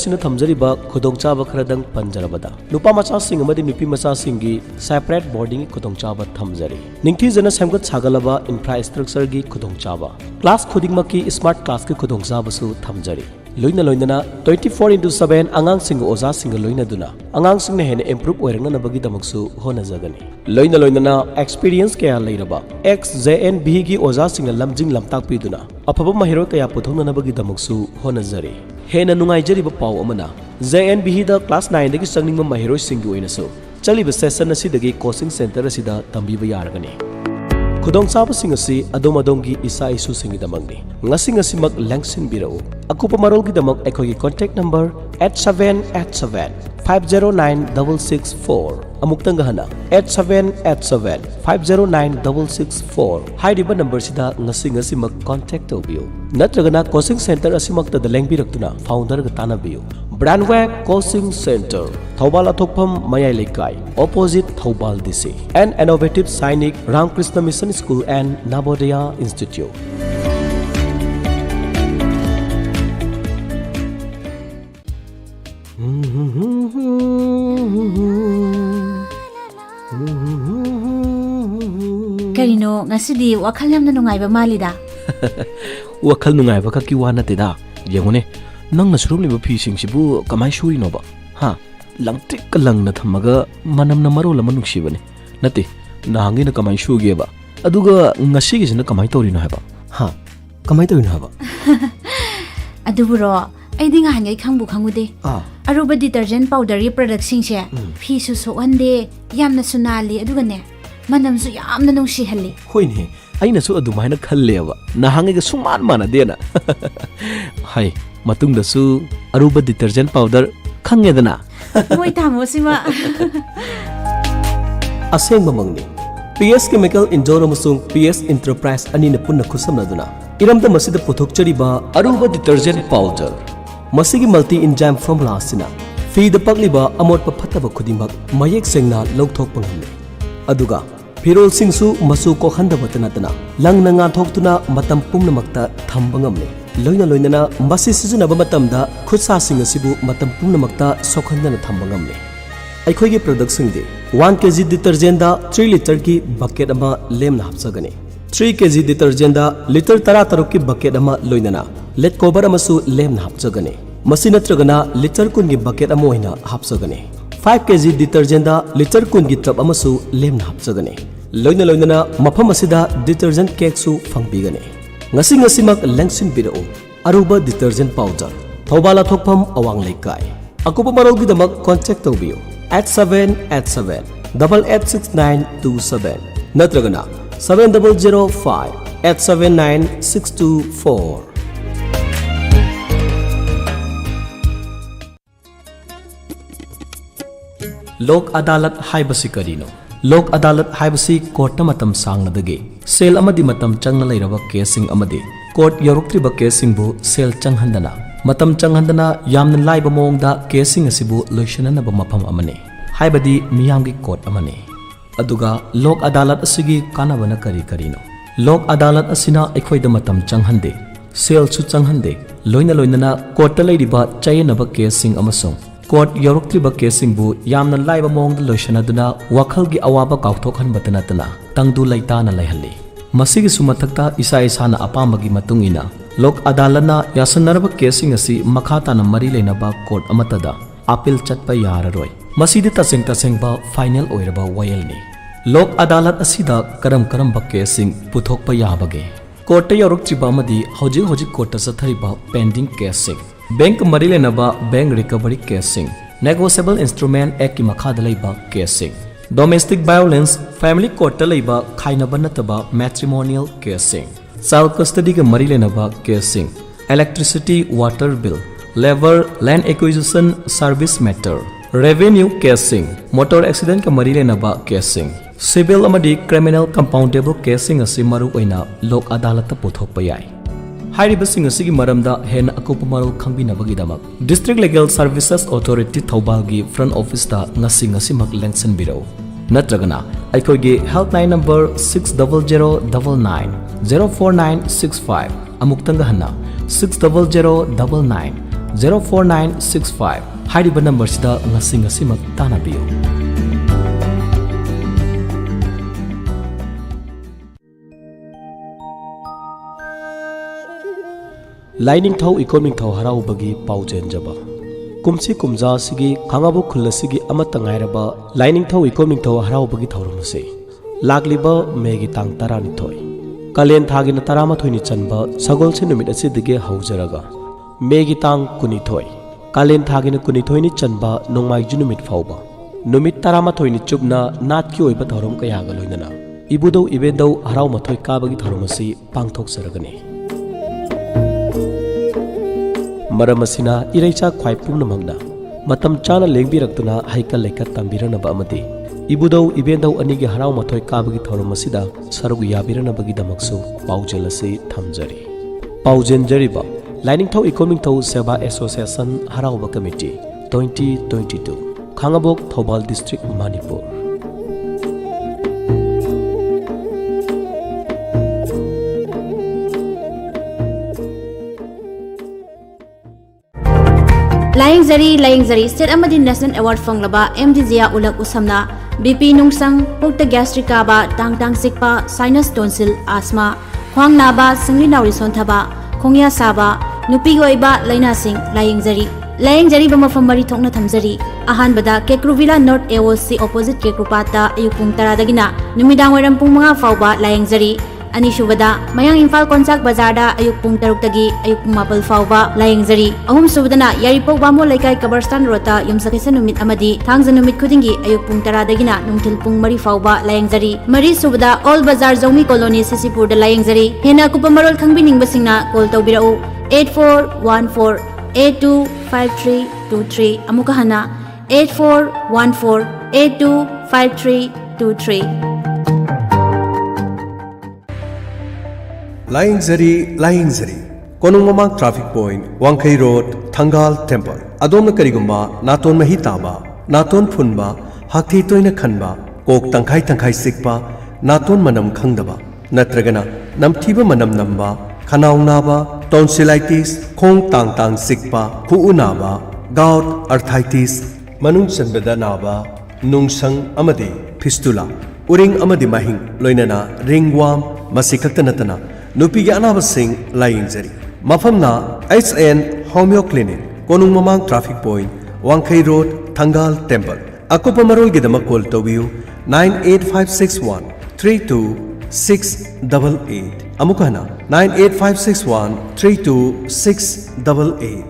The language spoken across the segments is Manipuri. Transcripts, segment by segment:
asina thamjariba khudongchaba kharadang panjarabada nupa macha sing amadi nupi macha singi separate boarding khudongchaba thamjari ningthi jana semgat sagalaba infrastructure gi khudongchaba class khudingmaki smart class ki khudongchaba su thamjari loina loinana 24/7 angang sing oza sing loina duna angang sing ne hena improve oirangna nabagi damaksu hona jagani loina loinana experience kaya leiraba xjnb gi oza sing lamjing lamtak piduna afaba mahiro kaya puthongna nabagi damaksu hona jari hena nungai jariba paw amana JNB da class 9 dagi sangning mahiro singi oina so chaliba session asidagi coaching center asida tambiba yaragani khudong chaba sing asi adom adongi isa isu singi damangni ngasi ngasi mak langsin birau akupa marol gi damak ekhogi contact number 8787509664 amuktang gahana 8787509664 hairiba number sida ngasi ngasi mak contact tobiyo natragana coaching center asimakta da lengbirakuna founder ga tanabiyo Brandwag Coaching Center Thobal Athokpham Mayai Lekai opposite Thobal DC and Innovative Sainik Ramkrishna Mission School and Navodaya Institute. Karino ngasidi wakal yamna nungaiba malida. Wakal nungaiba ka kiwana teda. Yengone nang nasurum liba pising sibu kamay shuri no ba ha langtik ka lang na thamaga manam na maro laman nuksibane nati nahangi na kamay shugi ba aduga ngasi gi sina kamay tori no haba ha kamay tori no haba aduburo aidi nga hangai khangbu khangude aruba detergent powder ri product sing se phi su so ande yamna sunali aduga ne manam su yamna nungsi halli hoine aina su adumaina khalleba nahangi ga suman mana dena hai matung da su aruba detergent powder khangedana moi tamo sima aseng mamangni PS Chemical Indore amasung PS Enterprise ani na punna khusamnaduna iramda masida puthokchariba aruba detergent powder masigi multi enzyme formula asina feed pakliba amot pa phataba khudimak mayek sengna lawthok panghamne aduga Pirol singsu masu ko khanda batanatana langna nga thoktuna matam pumnamakta thambangamne loina loinana masi sijunaba matamda khutsa sing asibu matam pumnamakta sokhandana thambangamne aikhoigi product singde 1 kg detergent da 3 liter ki bucket ama lemna hapsagani 3 kg detergent da liter 13 ki bucket ama loinana let cover amasu lemna hapsagani masi natragana liter kun gi bucket ama oina hapsagani 5 kg detergent da liter kun gi tub amasu lemna hapsagani loina loinana mafam asida detergent cake su fangbigani ngasi ngasi mak langsin bidao aruba detergent powder thobala thokpham awang leikai akupa marol gi damak contact tobiyo at 787886927 natragana 7005879624 Lok Adalat haibasi karino Lok Adalat haibasi court na matam sangnadagi sel amadi matam changna leiraba casing amadi court yoroktriba casing bu sel changhandana matam changhandana yamna laiba mongda casing asibu loishanana ba mafam amane haibadi miyamgi court amane aduga Lok Adalat asigi kanabana kari karino Lok Adalat asina aikhoida matam changhande sel su changhande loina loinana court leiriba chayenaba casing amasong court yoroktriba casing bu yamna laiba mongda loishanaduna wakhalgi awaba kauthokhan batanatana tangdu laitana laihalli masigi sumathakta isa isana apamagi matungina Lok Adalana yasanaraba casing asi makhata na mari leinaba court amatada appeal chatpa yararoi masidi taseng tasengba final oiraba wayelni Lok Adalat asida karam ba casing puthokpa yabage court yoroktriba amadi hoji court sathariba pending casing Bank Marilenaba Bank Recovery Casing Negotiable Instrument Act Makadalaiba Casing Domestic Violence Family Court Talaiba Kainabanataba Matrimonial Casing Child Custody Marilenaba Casing Electricity Water Bill Labor Land Acquisition Service Matter Revenue Casing Motor Accident Marilenaba Casing Civil Amadi Criminal Compoundable Casing Asimaru Oina Lok Adalata Puthokpayai Hairibasing asigi maramda hen akupa marol khangbinabagidamak District Legal Services Authority Thaubalgi front office ta ngasi mak lengsan birau natragana aikhoigi helpline number 60099 04965 amuktanga hana 60099 04965 ꯍꯥꯏꯔꯤꯕ ꯅꯝꯕꯔꯁꯤꯗ ꯉꯁꯤꯃꯛ ꯇꯥꯟꯅꯕꯤꯌꯨ꯫ ꯂꯥꯏꯅꯤꯡꯊꯧ ꯏꯀꯣꯅꯤꯡꯊꯧ ꯍꯔꯥꯎꯕꯒꯤ ꯄꯥꯎꯖꯦꯟꯖꯕ ꯀꯨꯝꯁꯤ ꯀꯨꯝꯖꯥ ꯑꯁꯤꯒꯤ ꯈꯥꯡꯉꯕꯣꯛ ꯈꯨꯜ ꯑꯁꯤꯒꯤ ꯑꯃꯠꯇ ꯉꯥꯏꯔꯕ ꯂꯥꯏꯅꯤꯡꯊꯧ ꯏꯀꯣꯅꯤꯡꯊꯧ ꯍꯔꯥꯎꯕꯒꯤ ꯊꯧꯔꯝ ꯑꯁꯤ ꯂꯥꯛꯂꯤꯕ ꯃꯦꯒꯤ ꯇꯥꯡ 12 ꯀꯥꯂꯦꯟ ꯊꯥꯒꯤꯅ 12ꯅꯤ ꯆꯟꯕ ꯁꯒꯣꯜꯁꯦ ꯅꯨꯃꯤꯠ ꯑꯁꯤꯗꯒꯤ ꯍꯧꯖꯔꯒ ꯃꯦꯒꯤ ꯇꯥꯡ 12 ꯀꯥꯂꯦꯟ ꯊꯥꯒꯤꯅ 12ꯅꯤ ꯆꯟꯕ ꯅꯣꯡꯃꯥꯏꯖꯤꯡ ꯅꯨꯃꯤꯠ ꯐꯥꯎꯕ ꯅꯨꯃꯤꯠ 12ꯅꯤ ꯆꯨꯞꯅ ꯅꯥꯠꯀꯤ ꯑꯣꯏꯕ ꯊꯧꯔꯝ ꯀꯌꯥꯒ ꯂꯣꯏꯅꯅ ꯏꯕꯨꯗꯧ ꯏꯕꯦꯟꯗꯧ ꯍꯔꯥꯎ ꯃꯊꯣꯏ ꯀꯥꯕꯒꯤ ꯊꯧꯔꯝ ꯑꯁꯤ ꯄꯥꯡꯊꯣꯛꯆꯔꯒꯅꯤ꯫ ꯃꯔꯝ ꯑꯁꯤꯅ ꯏꯔꯩꯆꯥ ꯈ꯭ꯋꯥꯏ ꯄꯨꯝꯅꯃꯛꯅ ꯃꯇꯝ ꯆꯥꯅ ꯂꯦꯡꯕꯤꯔꯛꯇꯨꯅ ꯍꯩꯀꯠ ꯂꯩꯀꯠ ꯇꯝꯕꯤꯔꯅꯕ ꯑꯃꯗꯤ ꯏꯕꯨꯗꯧ ꯏꯕꯦꯟꯗꯧ ꯑꯅꯤꯒꯤ ꯍꯔꯥꯎ ꯃꯊꯣꯏ ꯀꯥꯕꯒꯤ ꯊꯧꯔꯝ ꯑꯁꯤꯗ ꯁꯔꯨꯛ ꯌꯥꯕꯤꯔꯅꯕꯒꯤꯗꯃꯛꯁꯨ ꯄꯥꯎꯖꯦꯜ ꯑꯁꯤ ꯊꯝꯖꯔꯤ꯫ ꯄꯥꯎꯖꯦꯟꯖꯔꯤꯕ ꯂꯥꯏꯅꯤꯡꯊꯧ ꯏꯀꯣꯅꯤꯡꯊꯧ ꯁꯦꯕꯥ ꯑꯦꯁꯣꯁꯤꯌꯦꯁꯟ ꯍꯔꯥꯎꯕ ꯀꯃꯤꯇꯤ 2022 ꯈꯥꯡꯉꯕꯣꯛ ꯊꯧꯕꯥꯜ ꯗꯤꯁꯇ꯭ꯔꯤꯛ ꯃꯅꯤꯄꯨꯔ꯫ ꯂꯥꯌꯦꯡꯖꯔꯤ ꯁ꯭ꯇꯦꯠ ꯑꯃꯗꯤ ꯅꯦꯁꯅꯦꯜ ꯑꯦꯋꯥꯔꯗ ꯐꯪꯂꯕ MDZIA ꯎꯂꯛ ꯎꯁꯝꯅ BP ꯅꯨꯡꯁꯪ ꯄꯨꯛꯇ ꯒ꯭ꯌꯥꯁꯇ꯭रिꯛ ꯀꯥꯕ ꯇꯥꯡ ꯆꯤꯛꯄ ꯁꯥꯏꯅꯁ ꯇꯣꯟꯁꯤꯜ ꯑꯥꯁꯃꯥ ꯈ꯭ꯋꯥꯡ ꯅꯥꯕ ꯁꯤꯡꯂꯤ ꯅꯥꯎꯔꯤ ꯁꯣꯟꯊꯕ ꯈꯣꯡꯌꯥ ꯁꯥꯕ ꯅꯨꯄꯤꯒꯤ ꯑꯣꯏꯕ ꯂꯥꯏꯅꯥꯁꯤꯡ ꯂꯥꯌꯦꯡꯖꯔꯤꯕ ꯃꯐꯝ 3 ꯊꯣꯛꯅ ꯊꯝꯖꯔꯤ꯫ ꯑꯍꯥꯟꯕꯗ ꯀꯦꯀ꯭ꯔꯨꯚꯤꯂꯥ ꯅꯣꯔꯊ AOC ꯑꯣꯄꯣꯖꯤꯠ ꯀꯦꯀ꯭ꯔꯨꯄꯥꯠꯇ ꯑꯌꯨꯛ ꯄꯨꯡ 10ꯗꯒꯤꯅ ꯅꯨꯃꯤꯗꯥꯡ ꯋꯥꯏꯔꯝ ꯄꯨꯡ 5 ꯐꯥꯎꯕ ꯂꯥꯌꯦꯡꯖꯔꯤ꯫ ꯑꯅꯤꯁꯨꯕꯗ ꯃꯌꯥꯡ ꯏꯝꯐꯥꯜ ꯀꯣꯟꯆꯥꯛ ꯕꯖꯥꯔꯗ ꯑꯌꯨꯛ ꯄꯨꯡ 6ꯗꯒꯤ ꯑꯌꯨꯛ ꯄꯨꯡ 9 ꯐꯥꯎꯕ ꯂꯥꯌꯦꯡꯖꯔꯤ꯫ ꯑꯍꯨꯝꯁꯨꯕꯗꯅ ꯌꯥꯏꯔꯤꯄꯣꯛ ꯕꯥꯃꯣꯟ ꯂꯩꯀꯥꯏ ꯀꯕꯔꯁꯇꯥꯟ ꯔꯣꯗꯇ ꯌꯨꯝꯁꯀꯩꯁ ꯅꯨꯃꯤꯠ ꯑꯃꯗꯤ ꯊꯥꯡꯖ ꯅꯨꯃꯤꯠ ꯈꯨꯗꯤꯡꯒꯤ ꯑꯌꯨꯛ ꯄꯨꯡ 10ꯗꯒꯤꯅ ꯅꯨꯡꯊꯤꯜ ꯄꯨꯡ 3 ꯐꯥꯎꯕ ꯂꯥꯌꯦꯡꯖꯔꯤ꯫ ꯃꯔꯤꯁꯨꯕꯗ ꯑꯣꯜ ꯕꯖꯥꯔ ꯖꯧꯃꯤ ꯀꯣꯂꯣꯅꯤ ꯁꯤꯁꯤꯄꯨꯔꯗ ꯂꯥꯌꯦꯡꯖꯔꯤ꯫ ꯍꯦꯟꯅ ꯑꯀꯨꯞꯄ ꯃꯔꯣꯜ ꯈꯪꯕꯤꯅꯤꯡꯕꯁꯤꯡꯅ ꯀꯣꯜ ꯇꯧꯕꯤꯔꯛꯎ 8414825323 ꯑꯃꯨꯛꯀ ꯍꯟꯅ 8414825323꯫ ꯂꯥꯌꯦꯡꯖꯔꯤ ꯀꯣꯅꯨꯡ ꯃꯃꯥꯡ ꯇ꯭ꯔꯥꯐꯤꯛ ꯄꯣꯏꯟꯠ ꯋꯥꯡꯈꯩ ꯔꯣꯗ ꯊꯪꯒꯥꯜ ꯇꯦꯝꯄꯜ꯫ ꯑꯗꯣꯝꯅ ꯀꯔꯤꯒꯨꯝꯕ ꯅꯥꯇꯣꯟ ꯃꯍꯤ ꯇꯥꯕ, ꯅꯥꯇꯣꯟ ꯐꯨꯟꯕ, ꯍꯥꯛꯊꯤ ꯇꯣꯏꯅ ꯈꯟꯕ, ꯀꯣꯛ ꯇꯪꯈꯥꯏ ꯆꯤꯛꯄ, ꯅꯥꯇꯣꯟ ꯃꯅꯝ ꯈꯪꯗꯕ ꯅꯠꯇ꯭ꯔꯒꯅ ꯅꯝꯊꯤꯕ ꯃꯅꯝ ꯅꯝꯕ, ꯈꯅꯥꯎ ꯅꯥꯕ, ꯇꯣꯟꯁꯤꯂꯥꯏꯇꯤꯁ, ꯈꯣꯡ ꯇꯥꯡ ꯆꯤꯛꯄ, ꯈꯨꯎ ꯅꯥꯕ, ꯒꯥꯎꯠ, ꯑꯔꯊꯥꯏꯇꯤꯁ, ꯃꯅꯨꯡ ꯆꯟꯕꯗ ꯅꯥꯕ, ꯅꯨꯡꯁꯪ ꯑꯃꯗꯤ ꯐꯤꯁꯇꯨꯂꯥ, ꯎꯔꯤꯡ ꯑꯃꯗꯤ ꯃꯍꯤꯡ ꯂꯣꯏꯅꯅ ꯔꯤꯡꯋꯥꯝ ꯃꯁꯤ ꯈꯛꯇ ꯅꯠꯇꯅ ꯅꯨꯄꯤꯒꯤ ꯑꯅꯥꯕꯁꯤꯡ ꯂꯥꯌꯦꯡꯖꯔꯤ꯫ ꯃꯐꯝꯅ HN ꯍꯣꯃꯤꯌꯣ ꯀ꯭ꯂꯤꯅꯤꯛ, ꯀꯣꯅꯨꯡ ꯃꯃꯥꯡ ꯇ꯭ꯔꯥꯐꯤꯛ ꯄꯣꯏꯟꯠ ꯋꯥꯡꯈꯩ ꯔꯣꯗ ꯊꯪꯒꯥꯜ ꯇꯦꯝꯄꯜ꯫ ꯑꯀꯨꯞꯄ ꯃꯔꯣꯜꯒꯤꯗꯃꯛ ꯀꯣꯜ ꯇꯧꯕꯤꯌꯨ 98561 32688 ꯑꯃꯨꯛꯀ ꯍꯟꯅ 98561 32688꯫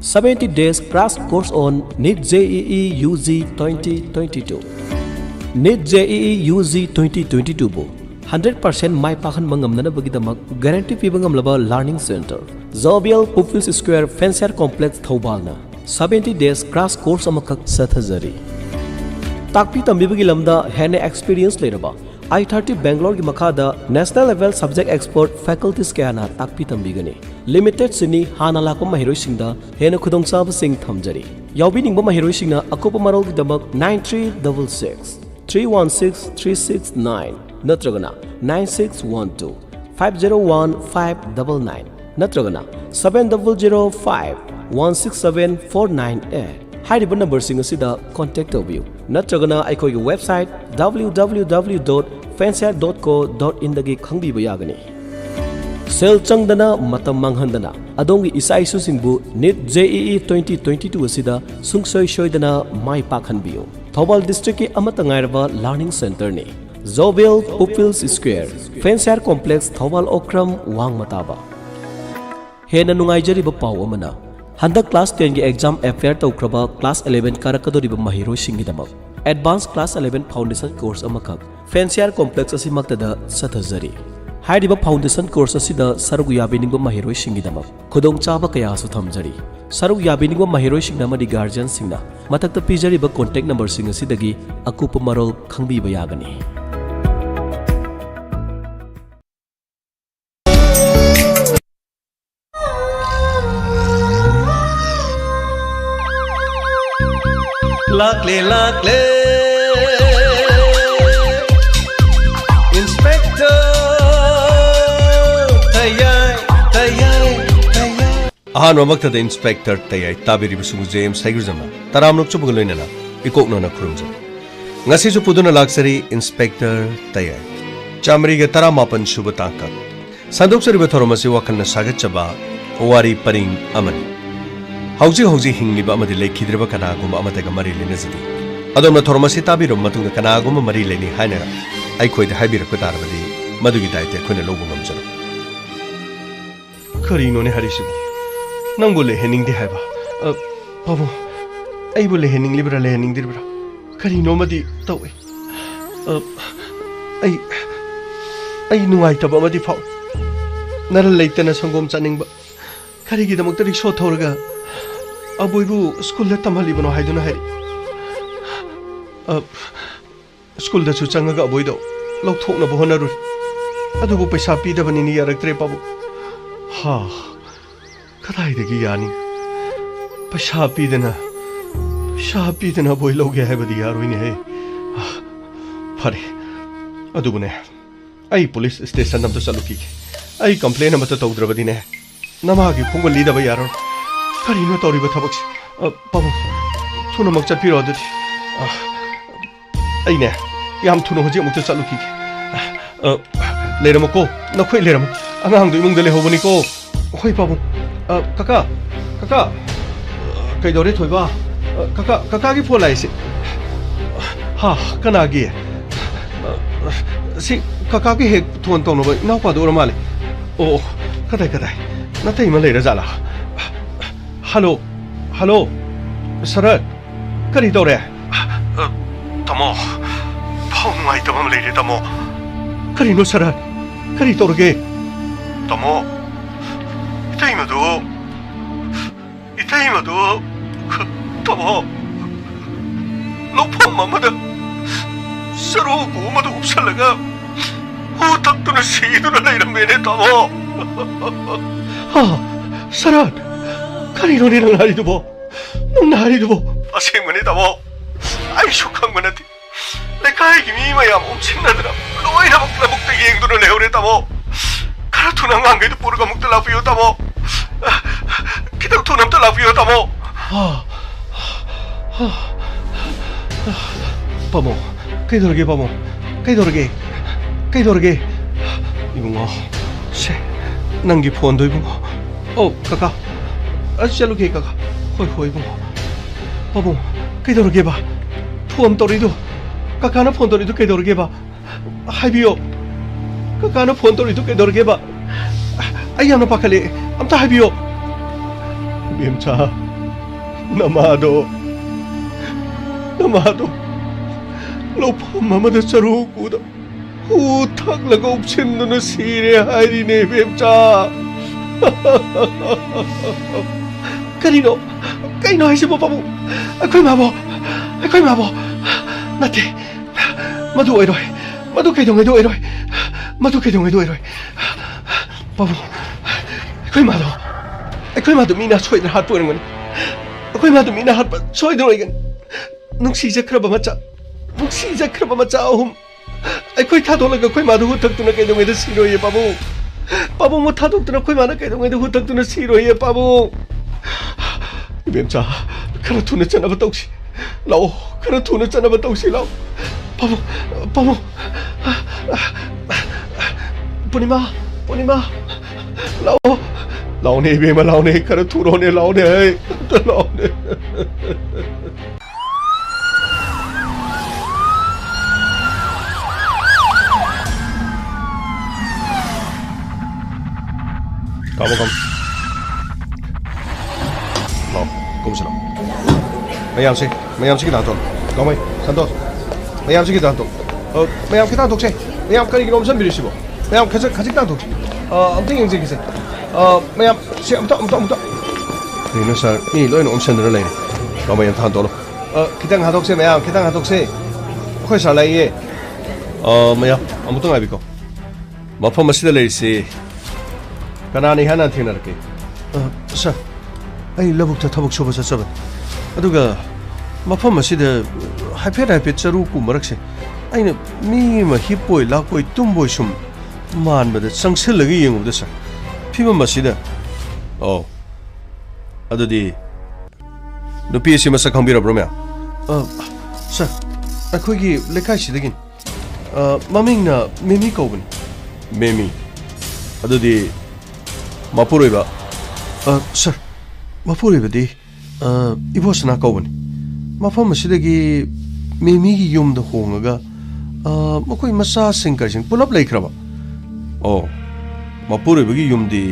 70 days crash course on NEET JEE UG 2022 NEET JEE UG 2022 bu 100% mai pakhan mangamnanabagidamak guarantee piba ngamlaba learning center Zobiel Pupils Square Fancier Complex Thaubalna 70 days crash course amakak sathajari takpi tambibagi lamda hene experience leraba I30 Bangalore gi makhada national level subject expert faculties kayana takpi tambigani limited sini hana lakpa mahiroi singda hena khudong chaba sing thamjari yaubiningba mahiroi singna akopa marol gi damak 9366 316 369 natragana 9612 501 599 natragana 7005 167 498 hairiba number sing asida contact taubiyu natragana aikogi website www.fancier.co.in dagi khangbiba yagani sel changdana matam manghandana adongi isa isu singbu NEET JEE 2022 asida sungsoi shoidana mai pakhanbiyu Thobal district ki amata ngairaba learning center ni Zobel Pupils Square Fancier Complex Thobal Okram Wangmataba hena nungaijariba paw amana handak class 10 gi exam affair taukraba class 11 karakadoriba mahiro singidamak advanced class 11 foundation course amakak Fancier Complex asimaktada sathajari hairiba foundation course asida sarugu yabiningba mahiroi singidamak khudong chaba kaya su thamjari sarugu yabiningba mahiroi singna madi guardian singna matakta pijariba contact number sing asidagi akupa marol khangbiba yagani Lakle Inspector Tayai अहानमक्तदा इंस्पेक्टर तयाई ताबिरिबसु जेम्स साइगुजमा तरामनुक चुबगलोइनना इकोकनोना खुरुमजे ngasisu puduna laksari inspector tayai chamriga taramapan suba tangka sandoksariba thoromasi wakalna sagachaba wari paring amani hauji hingliba amadi lekhidriba kanaguma amadaga mari lenazidi adomna thoromasi tabirum matunga kanaguma mari leni haina ai khoide haibirako tarabadi madugi daite khone lobu ngamjaro karino ne harisibu nangbole hening di haiba babu ai bole hening libra le hening diribra karino madi tawe ai nuai taba madi phau nara leitana sangom chaningba karigi damak tari sho thorga aboibu school da tamhali bano haiduna hari school da chu changaga aboido lokthokna bohona ru adubu paisa pi da bani ni yaraktre pabu ha kadai degi yani paisa pi dana Shapi tena boy loge hai badi yaro ine hai phare adubune ai police station nam to chalu ki ai complain am ta tawdra badi ne nama gi phungol li da ba yaro kari no tori ba thabak babu thuna mak chat piro adati ai ne yam thuna hoji amuk ta chalu ki leram ko na khoi leram angang du imung de le hoboni ko hoi babu kaka kai dore thoi ba kaka ki phone lai si ha kana gi si kaka ki he thon tong no ba na pa do male oh kadai na tai ma leira jala hello sarat kari dore tamo phone mai tamam leire tamo kari no sarat kari torge tamo itai ma do tamo lokpam mamada sarugu madu upsalaga hutakuna siduna leiramene tamo ha sarat karino ni naridubo asengmane tamo ai sukangmanati lekai gi mi mayam umsinadra loina mukla mukta yengduna leore tamo karatuna ngangai du purga mukta lapiyo tamo kitak tunam ta lapiyo tamo Pamo, kay dorge. Ibungo, se, nangi phone do ibungo. Oh, kaka, chalu ke kaka. Hoi ibungo. Pamo, kay dorge ba. Phone torido. Kaka na phone torido kay dorge ba. Haibiyo. Kaka na phone torido kay dorge ba. Ayam na pakale. Amta haibiyo. Bimcha. Namado. Lopam mamada sarugu da hutak laga upsinduna sire hairi ne bemcha karino haisi bo babu akoi mabo nate madu oiroi madu kai dong oiroi babu akoi madu mina choi da hat poring akoi madu mina hat choi da oigan nungsi jakraba macha ahum aikoi thadolaga koi madu hutak tuna kai dong da siro ye babu mo thadok tuna koi mana kai dong da hutak tuna siro ye babu ibemcha khara thuna chana ba tausi lao babu punima lao ne ibema lao ne khara thuro ne lao ne Kamu. Lo, kom sino. Mayam si kita anton. Kamay, santos. Mayam si kita anton. Mayam kita anton si. Mayam kari ginom san birisibo. Mayam kasik kita anton. Amting yang si. Mayam si amta. Ini sir, ini lo ini omsen dulu lagi. Kamay yang anton lo. Kita ngatok si mayam, kita ngatok si. Kau salah ye. Mayam, amu tu ngabi ko. Mapa masih ada lagi si. Kanani hana thinarke sir ai labukta thabuk soba chachaban aduga mafam asida haipet charu ku marakse aina mi ma hipoi lakoi tumboi sum man bada sangsil lagi yengubda sir phimam asida oh ꯑꯗꯨꯗꯤ ꯅꯨꯄꯤ ꯑꯁꯤ ꯃꯁꯛ ꯈꯪꯕꯤꯔꯕ꯭ꯔꯣ ꯃꯌꯥꯝ ꯁꯔ ꯑꯩꯈꯣꯏꯒꯤ ꯂꯩꯀꯥꯏꯁꯤꯗꯒꯤꯅꯤ ꯃꯃꯤꯡꯅ ꯃꯦꯃꯤ ꯀꯧꯕꯅꯤ ꯃꯦꯃꯤ ꯑꯗꯨꯗꯤ ꯃꯄꯨꯔꯣꯏꯕ ꯁꯔ ꯃꯄꯨꯔꯣꯏꯕꯗꯤ ꯏꯕꯣꯁꯅꯥ ꯀꯧꯕꯅꯤ ꯃꯐꯝ ꯑꯁꯤꯗꯒꯤ ꯃꯦꯃꯤꯒꯤ ꯌꯨꯝꯗ ꯍꯣꯡꯉꯒ ꯃꯈꯣꯏ ꯃꯆꯥꯁꯤꯡ ꯀꯔꯤꯁꯤꯡ ꯄꯨꯂꯞ ꯂꯩꯈ꯭ꯔꯕ ꯑꯣ ꯃꯄꯨꯔꯣꯏꯕꯒꯤ ꯌꯨꯝꯗꯤ